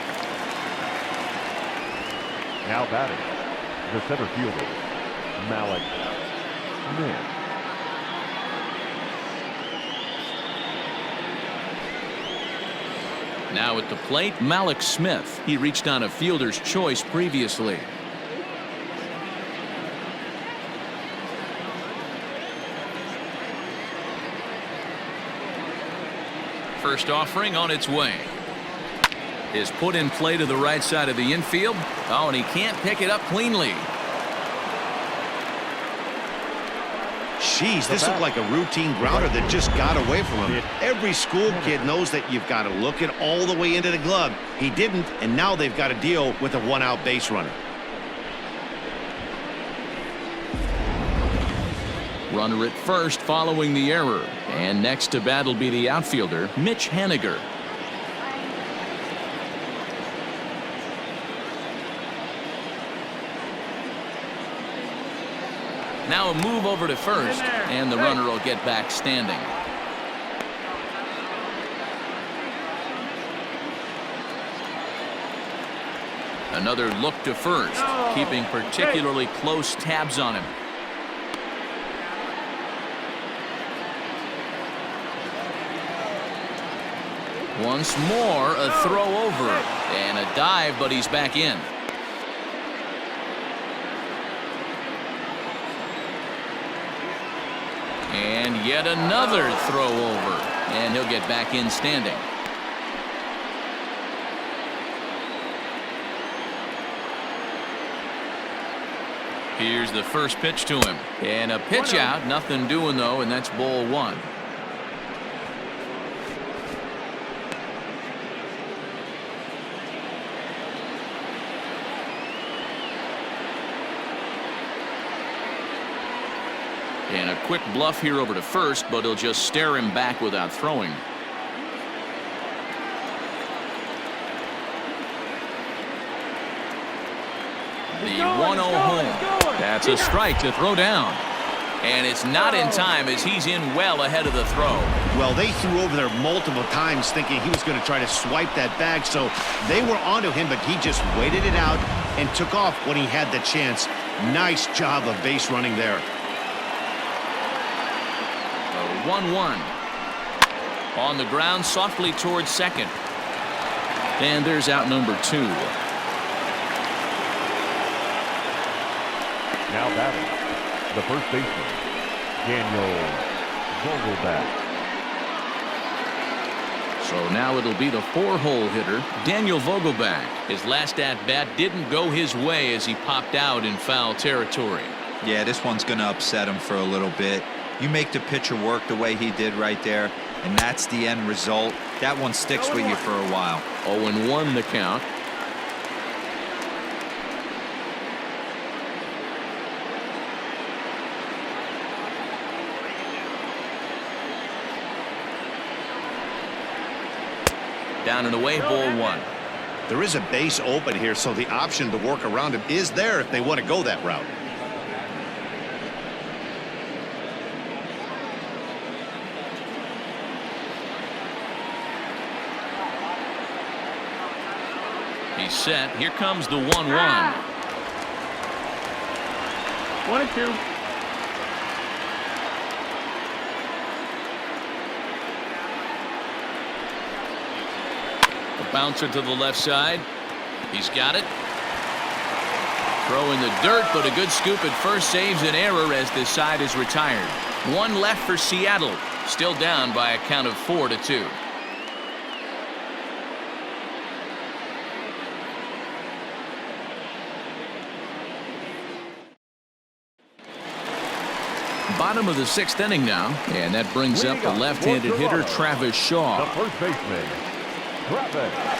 Now batting, the center fielder, Malik Smith. Now at the plate, Malik Smith. He reached on a fielder's choice previously. First offering on its way. Is put in play to the right side of the infield. Oh, and he can't pick it up cleanly. Geez, this looked like a routine grounder that just got away from him. Every school kid knows that you've got to look it all the way into the glove. He didn't, and now they've got to deal with a one-out base runner. Runner at first following the error. And next to bat will be the outfielder, Mitch Haniger. Now a move over to first, and the runner will get back standing. Another look to first, keeping particularly close tabs on him. Once more, a throw over and a dive, but he's back in. And yet another throw over, and he'll get back in standing. Here's the first pitch to him, and a pitch out, nothing doing though, and that's ball one. And a quick bluff here over to first, but he'll just stare him back without throwing. The 1-0 home. That's a strike to throw down. And it's not in time as he's in well ahead of the throw. Well, they threw over there multiple times thinking he was going to try to swipe that bag, so they were onto him, but he just waited it out and took off when he had the chance. Nice job of base running there. 1-1. On the ground softly towards second. And there's out number 2. Now batting, the first baseman, Daniel Vogelbach. So now it'll be the 4-hole hitter, Daniel Vogelbach. His last at-bat didn't go his way as he popped out in foul territory. Yeah, this one's going to upset him for a little bit. You make the pitcher work the way he did right there, and that's the end result. That one sticks with you for a while. 0-1 the count. Down and away, ball one. There is a base open here, so the option to work around him is there if they want to go that route. He's set. Here comes the 1-1. 1-2. A bouncer to the left side. He's got it. Throw in the dirt, but a good scoop at first saves an error as this side is retired. One left for Seattle. Still down by a count of 4-2. Bottom of the 6th inning now, and that brings up the left-handed hitter Travis Shaw. The first baseman, Travis Shaw.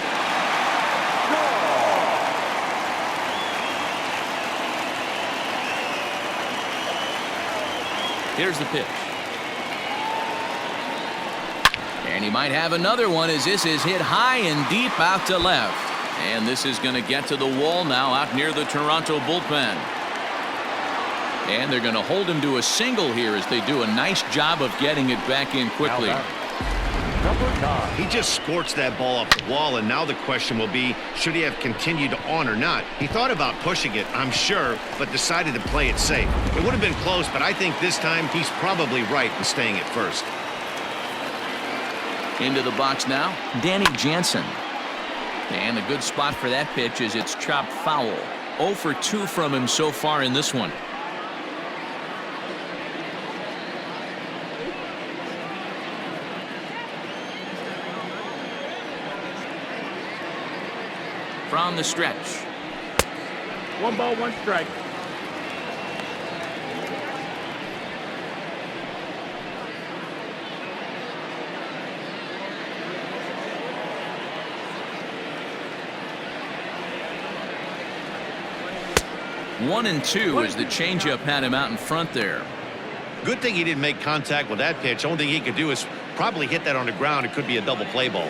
Here's the pitch. And he might have another one as this is hit high and deep out to left. And this is going to get to the wall now out near the Toronto bullpen. And they're going to hold him to a single here as they do a nice job of getting it back in quickly. Number 9. He just scorched that ball off the wall, and now the question will be, should he have continued on or not? He thought about pushing it, I'm sure, but decided to play it safe. It would have been close, but I think this time he's probably right in staying at first. Into the box now, Danny Jansen. And a good spot for that pitch as it's chopped foul. 0 for 2 from him so far in this one. From the stretch. 1 ball, 1 strike. 1-2 as the changeup had him out in front there. Good thing he didn't make contact with that pitch. Only thing he could do is probably hit that on the ground. It could be a double play ball.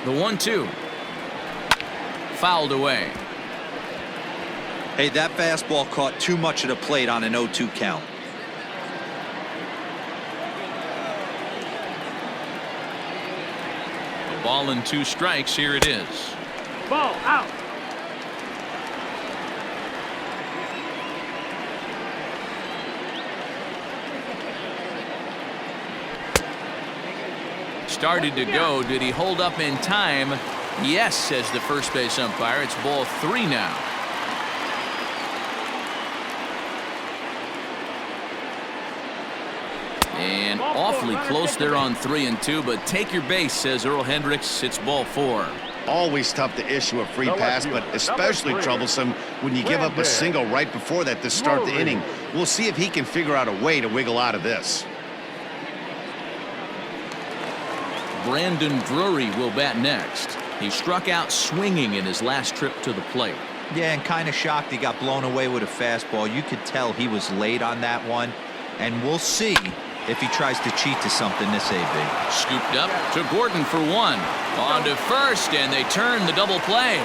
The 1-2. Fouled away. Hey, that fastball caught too much of the plate on an 0-2 count. A ball and 2 strikes. Here it is. Ball out. Started to go. Did he hold up in time? Yes, says the first base umpire. It's ball 3 now. And awfully close there on 3-2, but take your base, says Earl Hendricks. It's ball 4. Always tough to issue a free pass, but especially troublesome when you give up a single right before that to start the inning. We'll see if he can figure out a way to wiggle out of this. Brandon Drury will bat next. He struck out swinging in his last trip to the plate. Yeah, and kind of shocked he got blown away with a fastball. You could tell he was late on that one, and we'll see if he tries to cheat to something this AB. Scooped up to Gordon for 1. On to first, and they turn the double play.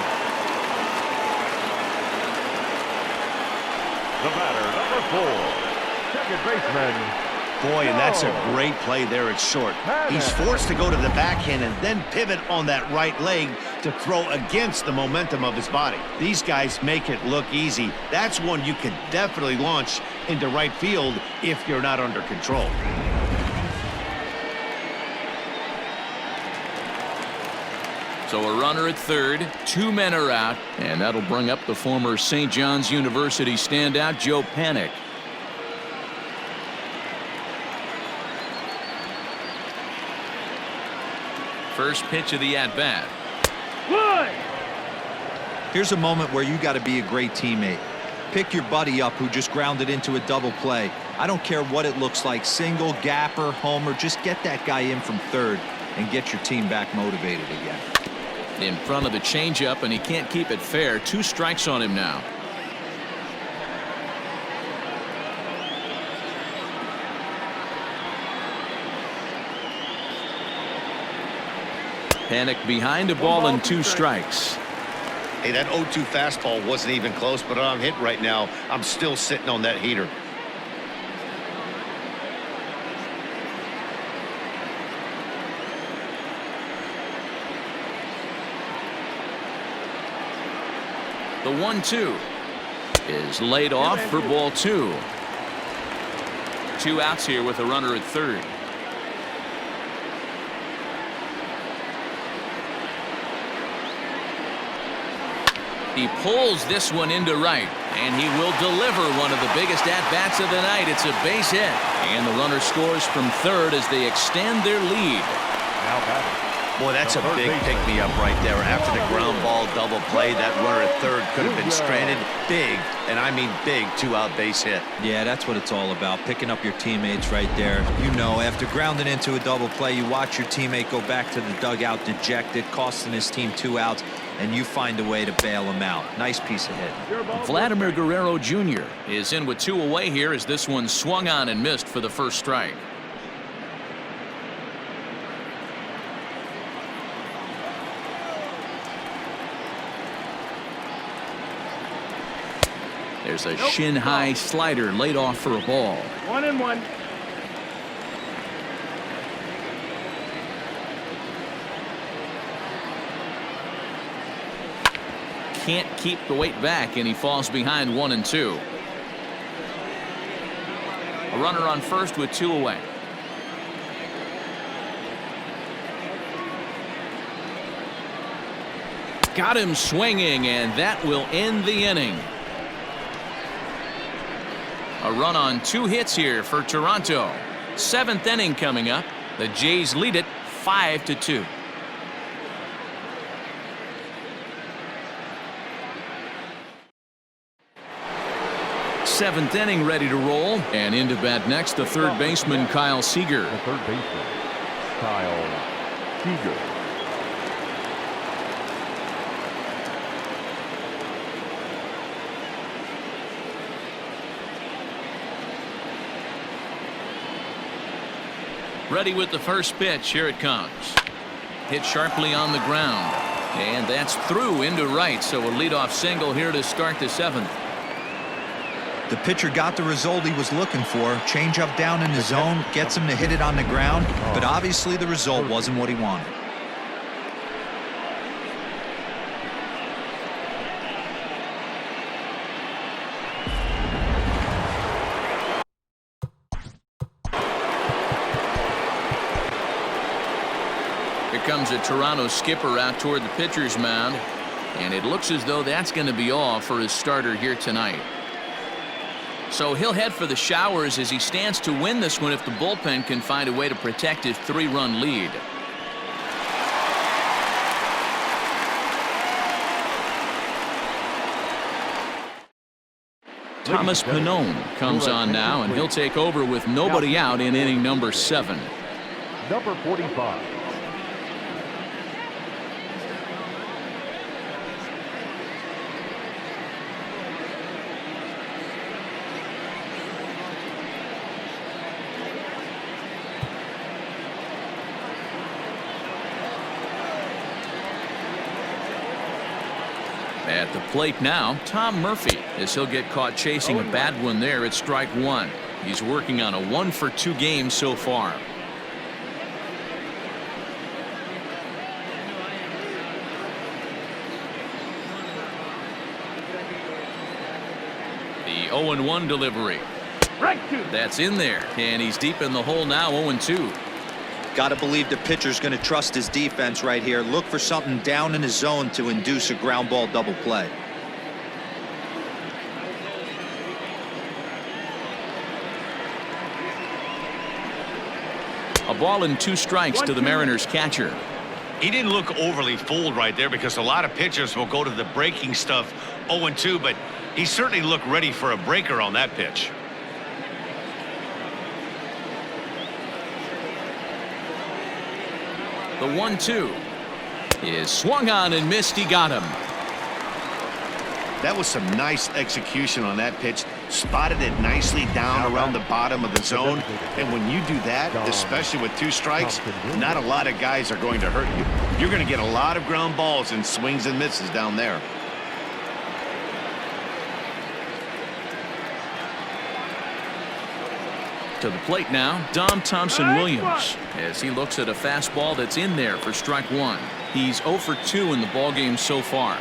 The batter, number 4, second baseman. Boy, and that's a great play there at short. He's forced to go to the backhand and then pivot on that right leg to throw against the momentum of his body. These guys make it look easy. That's one you can definitely launch into right field if you're not under control. So a runner at third, 2 men are out, and that'll bring up the former St. John's University standout Joe Panik. First pitch of the at-bat. Here's a moment where you got to be a great teammate. Pick your buddy up who just grounded into a double play. I don't care what it looks like, single, gapper, homer, just get that guy in from third and get your team back motivated again. In front of the changeup, and he can't keep it fair. 2 strikes on him now. Panik behind, a ball and 2 strikes. Hey, that 0-2 fastball wasn't even close, but I'm hit right now. I'm still sitting on that heater. The 1-2 is laid off for ball 2. 2 outs here with a runner at third. He pulls this one into right, and he will deliver one of the biggest at-bats of the night. It's a base hit, and the runner scores from third as they extend their lead. Now batting. Boy, that's a big pick-me-up right there. After the ground ball double play, that runner at third could have been stranded. Big, and I mean big, 2-out base hit. Yeah, that's what it's all about, picking up your teammates right there. You know, after grounding into a double play, you watch your teammate go back to the dugout dejected, costing his team 2 outs, and you find a way to bail him out. Nice piece of hit. Vladimir Guerrero Jr. is in with 2 away here as this one swung on and missed for the first strike. There's a shin-high slider laid off for a ball. 1-1. Can't keep the weight back, and he falls behind 1-2. A runner on first with 2 away. Got him swinging, and that will end the inning. A run on 2 hits here for Toronto. 7th inning coming up. The Jays lead it 5-2. Seventh inning ready to roll, and into bat next the third baseman Kyle Seager. The third baseman, Kyle Seager. Ready with the first pitch. Here it comes. Hit sharply on the ground. And that's through into right. So a leadoff single here to start the 7th. The pitcher got the result he was looking for. Change up down in the zone, gets him to hit it on the ground, but obviously the result wasn't what he wanted. Here comes a Toronto skipper out toward the pitcher's mound, and it looks as though that's going to be all for his starter here tonight. So he'll head for the showers as he stands to win this one if the bullpen can find a way to protect his 3-run lead. Thomas Pannone comes on now, and he'll take over with nobody out in inning number 7. Number 45. At the plate now, Tom Murphy, as he'll get caught chasing a bad one there at strike 1. He's working on a 1-for-2 game so far. The 0-1 delivery. That's in there, and he's deep in the hole now, 0-2. Got to believe the pitcher's going to trust his defense right here. Look for something down in his zone to induce a ground ball double play. A ball and 2 strikes to the Mariners catcher. He didn't look overly fooled right there because a lot of pitchers will go to the breaking stuff 0-2, but he certainly looked ready for a breaker on that pitch. The 1-2 is swung on and missed. He got him. That was some nice execution on that pitch. Spotted it nicely down around the bottom of the zone. And when you do that, especially with 2 strikes, not a lot of guys are going to hurt you. You're going to get a lot of ground balls and swings and misses down there. To the plate now, Dom Thompson-Williams, as he looks at a fastball that's in there for strike 1. He's 0-for-2 in the ballgame so far.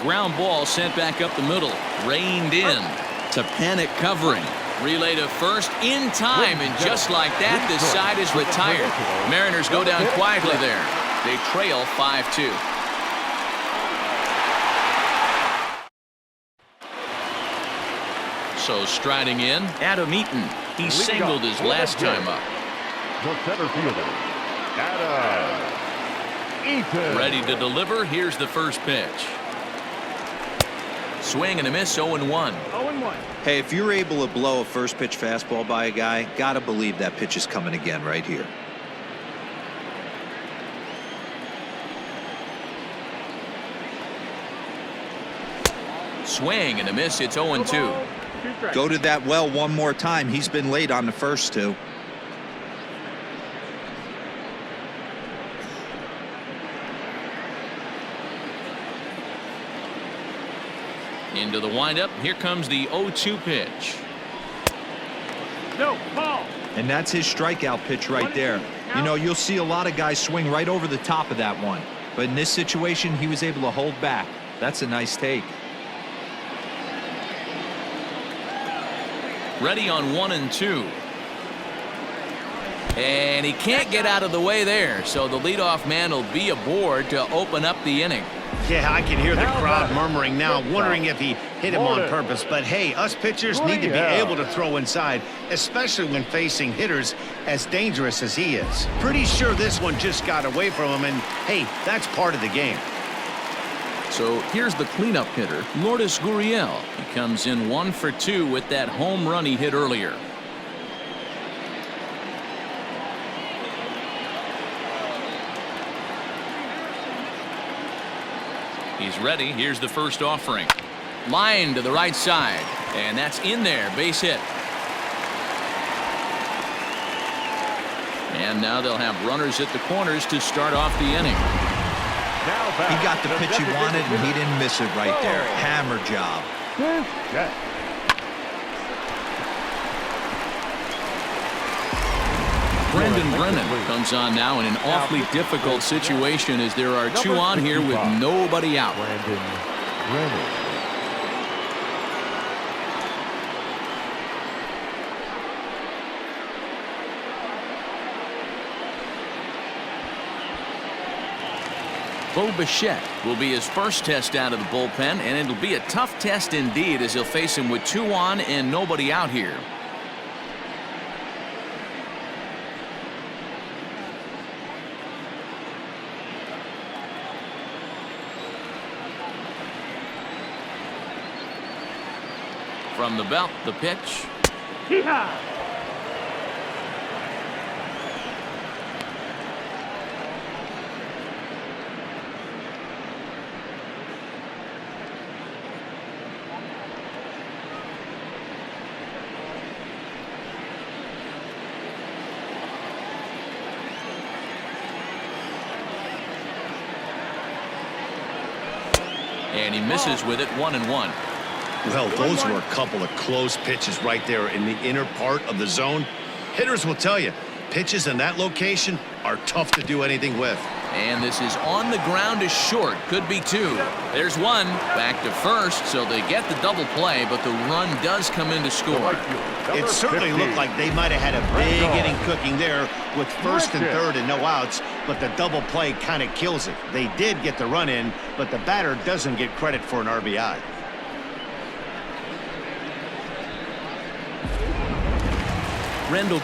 Ground ball sent back up the middle, reined in to Panic covering. Relay to first in time, and just like that, this side is retired. Mariners go down quietly there. They trail 5-2. So striding in, Adam Eaton. He singled his last time up. The center fielder, Adam Eaton. Ready to deliver. Here's the first pitch. Swing and a miss, 0-1. 0-1. Hey, if you're able to blow a first pitch fastball by a guy, gotta believe that pitch is coming again right here. Swing and a miss. It's 0-2. Go to that well one more time. He's been late on the first 2. Into the windup. Here comes the 0-2 pitch. No, ball. And that's his strikeout pitch right there. You know, you'll see a lot of guys swing right over the top of that one. But in this situation, he was able to hold back. That's a nice take. Ready on 1 and 2. And he can't get out of the way there. So the leadoff man will be aboard to open up the inning. Yeah, I can hear the crowd murmuring now, wondering if he hit him on purpose. But hey, us pitchers need to be able to throw inside, especially when facing hitters as dangerous as he is. Pretty sure this one just got away from him, and hey, that's part of the game. So here's the cleanup hitter, Lourdes Gurriel. He comes in 1-for-2 with that home run he hit earlier. He's ready. Here's the first offering. Line to the right side. And that's in there. Base hit. And now they'll have runners at the corners to start off the inning. He got the pitch he wanted, and he didn't miss it right there. Hammer job. Brennan comes on now in an awfully difficult situation as there are two on here with nobody out. Brennan. Borucki will be his first test out of the bullpen, and it'll be a tough test indeed as he'll face him with two on and nobody out here. From the belt, the pitch. Hee-haw! And he misses with it, 1-1. Well, those were a couple of close pitches right there in the inner part of the zone. Hitters will tell you, pitches in that location are tough to do anything with. And this is on the ground to short. Could be two. There's one. Back to first, so they get the double play, but the run does come in to score. It certainly looked like they might have had a big inning cooking there with first and third and no outs, but the double play kind of kills it. They did get the run in, but the batter doesn't get credit for an RBI. Brennan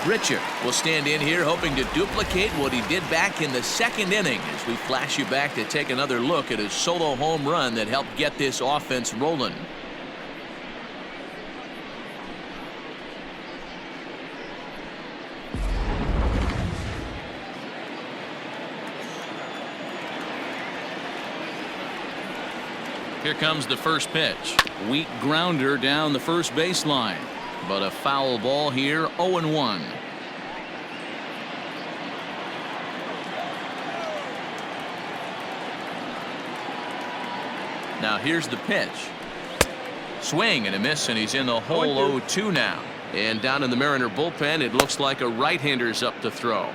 will stand in here hoping to duplicate what he did back in the second inning as we flash you back to take another look at his solo home run that helped get this offense rolling. Here comes the first pitch. Weak grounder down the first baseline. But a foul ball here, 0-1. Now here's the pitch. Swing and a miss, and he's in the hole 0-2 now. And down in the Mariner bullpen, it looks like a right-hander's up to throw.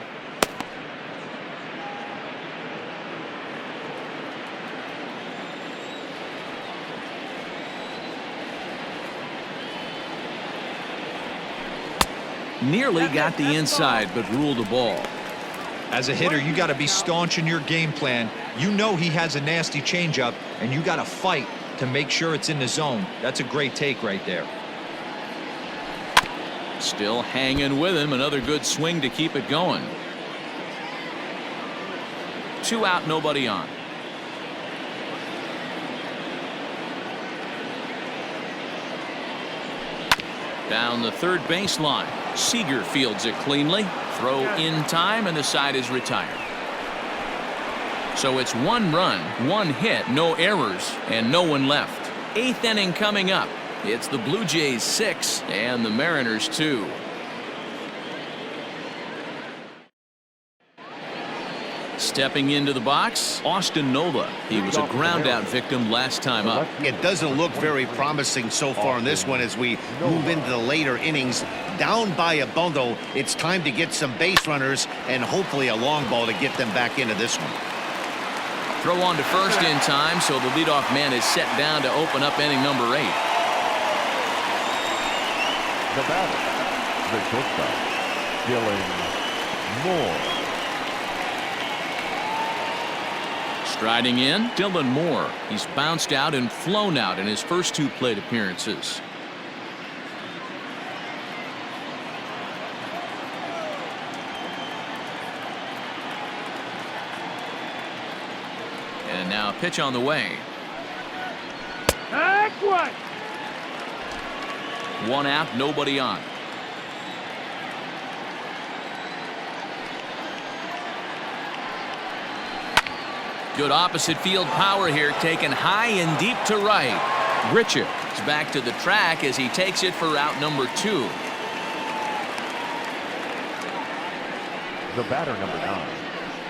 Nearly got the inside, but ruled the ball. As a hitter, you got to be staunch in your game plan. You know he has a nasty changeup, and you got to fight to make sure it's in the zone. That's a great take right there. Still hanging with him. Another good swing to keep it going. 2 out, nobody on. Down the third baseline. Seager fields it cleanly. Throw in time, and the side is retired. So it's 1 run, 1 hit, no errors, and no one left. 8th inning coming up. It's the Blue Jays 6 and the Mariners 2. Stepping into the box, Austin Nola. He was a ground-out victim last time up. It doesn't look very promising so far in this one as we move into the later innings. Down by a bundle, it's time to get some base runners and hopefully a long ball to get them back into this one. Throw on to first in time, so the leadoff man is set down to open up inning number 8. The batter, the shortstop, Dylan Moore. Striding in, Dylan Moore. He's bounced out and flown out in his first 2 plate appearances. And now a pitch on the way. Back one. 1 out, nobody on. Good opposite field power here, taken high and deep to right. Richard is back to the track as he takes it for out number 2. The batter, number 9,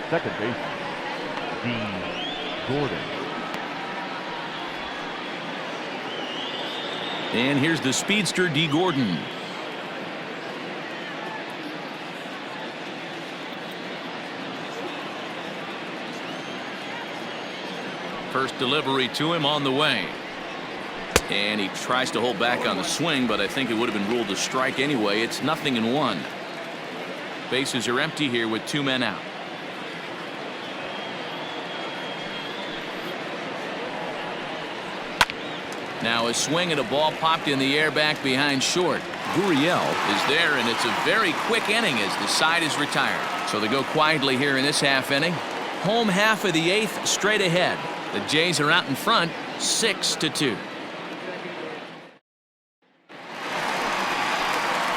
second baseman, D. Gordon. And here's the speedster, D. Gordon. First delivery to him on the way. And he tries to hold back on the swing, but I think it would have been ruled a strike anyway. It's 0-1. Bases are empty here with 2 men out. Now a swing and a ball popped in the air back behind short. Gurriel is there, and it's a very quick inning as the side is retired. So they go quietly here in this half inning. Home half of the 8th straight ahead. The Jays are out in front 6-2.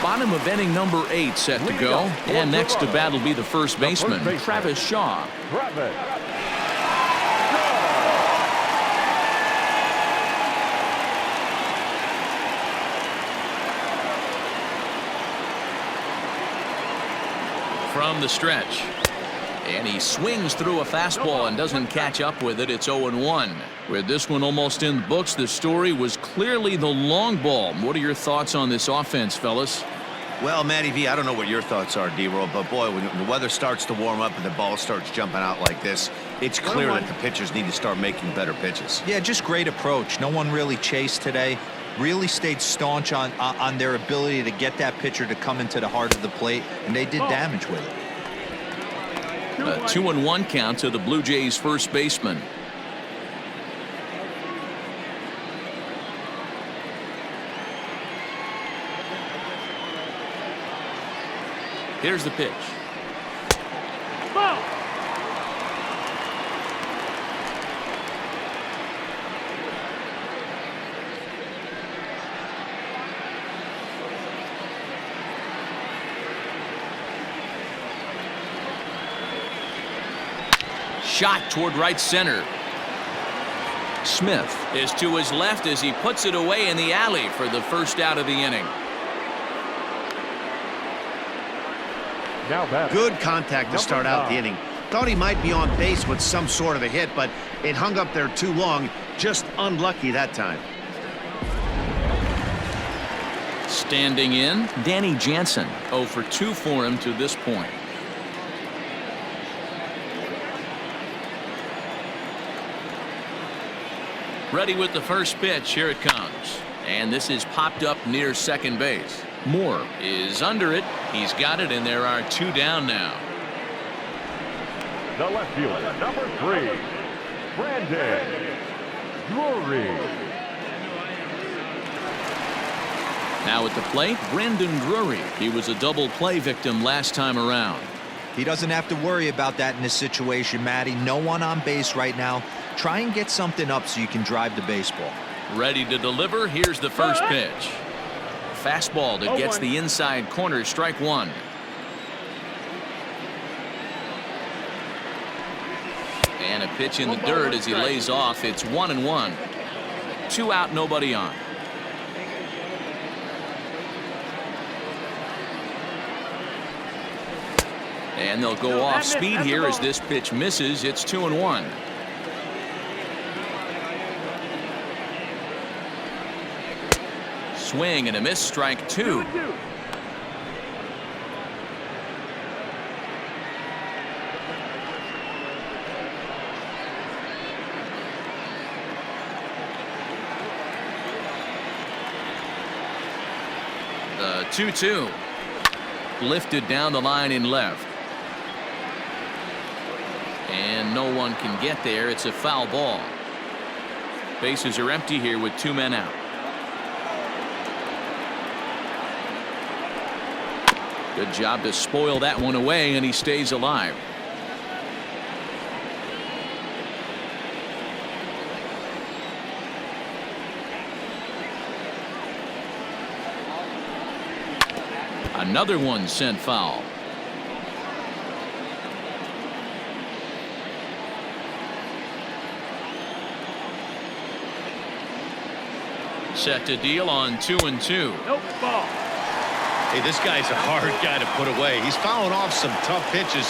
Bottom of inning number 8 set to go. And next to bat will be the first baseman, Travis Shaw. From the stretch. And he swings through a fastball and doesn't catch up with it. It's 0-1. With this one almost in the books, the story was clearly the long ball. What are your thoughts on this offense, fellas? Well, Matty V, I don't know what your thoughts are, D-Roll, but boy, when the weather starts to warm up and the ball starts jumping out like this, it's clear that the pitchers need to start making better pitches. Yeah, just great approach. No one really chased today. Really stayed staunch on their ability to get that pitcher to come into the heart of the plate, and they did damage with it. A 2-1 count to the Blue Jays first baseman. Here's the pitch. Ball. Shot toward right center. Smith is to his left as he puts it away in the alley for the first out of the inning. Now batter. Good contact to start out the inning. Thought he might be on base with some sort of a hit, but it hung up there too long. Just unlucky that time. Standing in, Danny Jansen. 0 for 2 for him to this point. Ready with the first pitch. Here it comes. And this is popped up near second base. Moore is under it. He's got it, and there are 2 down now. The left fielder, number 3, Brandon Drury. Now at the plate, Brandon Drury. He was a double play victim last time around. He doesn't have to worry about that in this situation, Matty. No one on base right now. Try and get something up so you can drive the baseball. Ready to deliver. Here's the first pitch. Fastball that gets the inside corner. Strike 1. And a pitch in the dirt as he lays off. It's 1-1. 2 out, nobody on. And they'll go off speed here as this pitch misses. It's 2-1. Swing and a miss. Strike 2. The 2-2. Lifted down the line in left. And no one can get there. It's a foul ball. Bases are empty here with 2 men out. Good job to spoil that one away, and he stays alive. Another one sent foul. set to deal on 2-2. Nope, ball. Hey, this guy's a hard guy to put away. He's fouling off some tough pitches.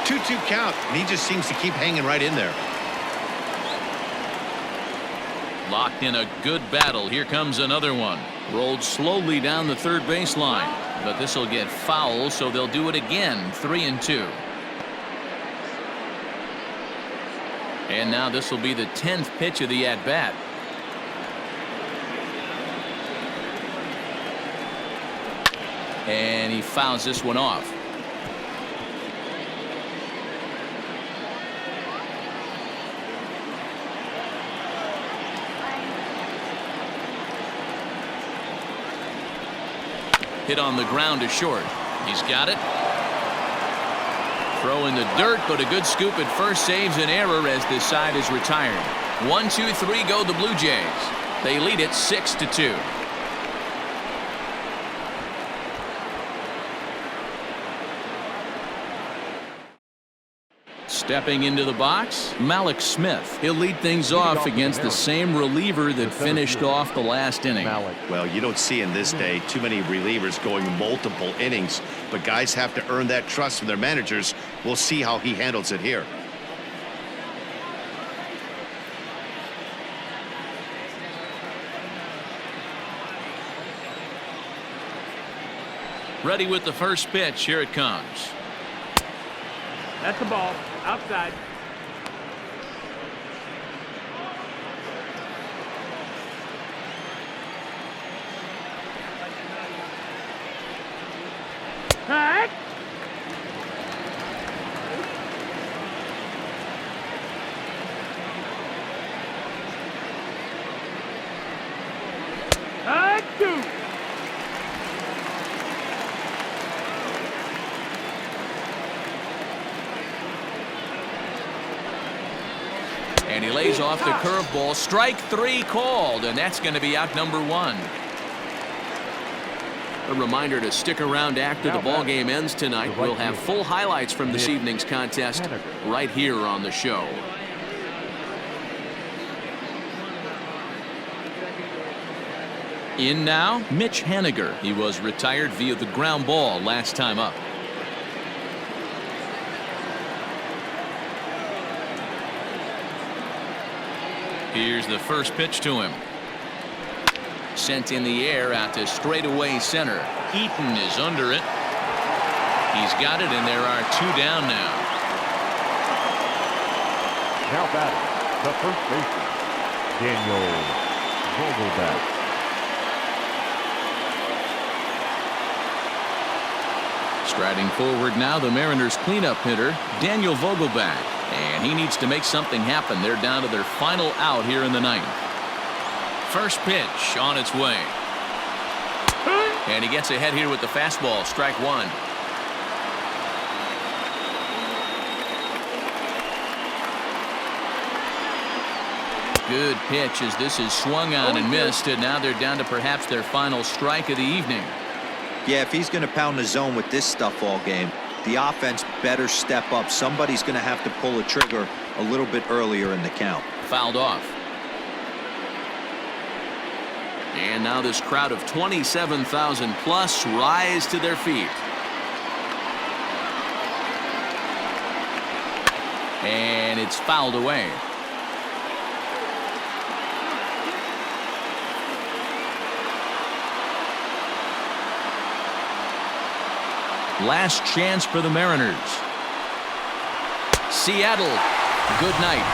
2-2 count, and he just seems to keep hanging right in there. Locked in a good battle. Here comes another one. Rolled slowly down the third baseline, but this will get foul, so they'll do it again. 3-2. And now this will be the 10th pitch of the at-bat. And he fouls this one off. Hit on the ground to short. He's got it. Throw in the dirt, but a good scoop at first saves an error as this side is retired. 1-2-3 go the Blue Jays. They lead it 6-2. Stepping into the box, Malik Smith. He'll lead things off against the same reliever that finished off the last inning. Well, you don't see in this day too many relievers going multiple innings, but guys have to earn that trust from their managers. We'll see how he handles it here. Ready with the first pitch. Here it comes. That's the ball. Outside. Heck! Two. And he lays off the curveball. Strike three called, and that's going to be out number one. A reminder to stick around after the ball game ends tonight. We'll have full highlights from this evening's contest right here on the show. In now, Mitch Haniger. He was retired via the ground ball last time up. Here's the first pitch to him. Sent in the air out to straightaway center. Eaton is under it. He's got it, and there are two down now. Now batting, the first baseman, Daniel Vogelbach. Striding forward now, the Mariners cleanup hitter, Daniel Vogelbach. And he needs to make something happen. They're down to their final out here in the ninth. First pitch on its way. And he gets ahead here with the fastball. Strike one. Good pitch as this is swung on and missed. And now they're down to perhaps their final strike of the evening. Yeah, if he's going to pound the zone with this stuff all game, the offense better step up. Somebody's going to have to pull a trigger a little bit earlier in the count. Fouled off. And now this crowd of 27,000 plus rise to their feet. And it's fouled away. Last chance for the Mariners. Seattle, good night.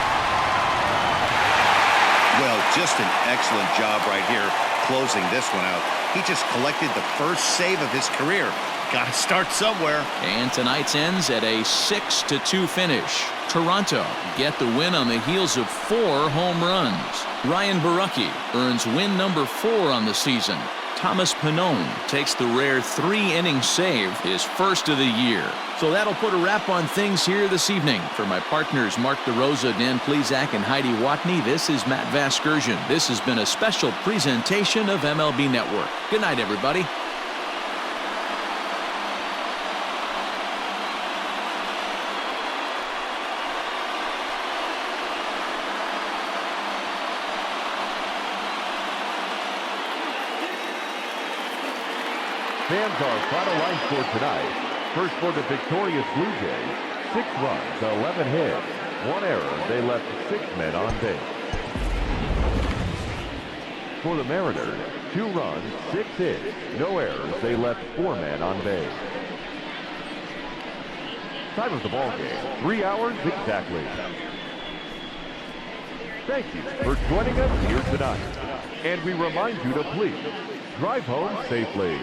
Well, just an excellent job right here closing this one out. He just collected the first save of his career. Got to start somewhere. And tonight's ends at a 6-2 finish. Toronto get the win on the heels of 4 home runs. Ryan Borucki earns win number 4 on the season. Thomas Pannone takes the rare 3-inning save, his first of the year. So that'll put a wrap on things here this evening. For my partners Mark DeRosa, Dan Plezak, and Heidi Watney, this is Matt Vasgersian. This has been a special presentation of MLB Network. Good night, everybody. Fans, our final line score tonight. First for the victorious Blue Jays, 6 runs, 11 hits, 1 error. They left 6 men on base. For the Mariners, 2 runs, 6 hits, no errors. They left 4 men on base. Time of the ball game, 3 hours exactly. Thank you for joining us here tonight. And we remind you to please drive home safely.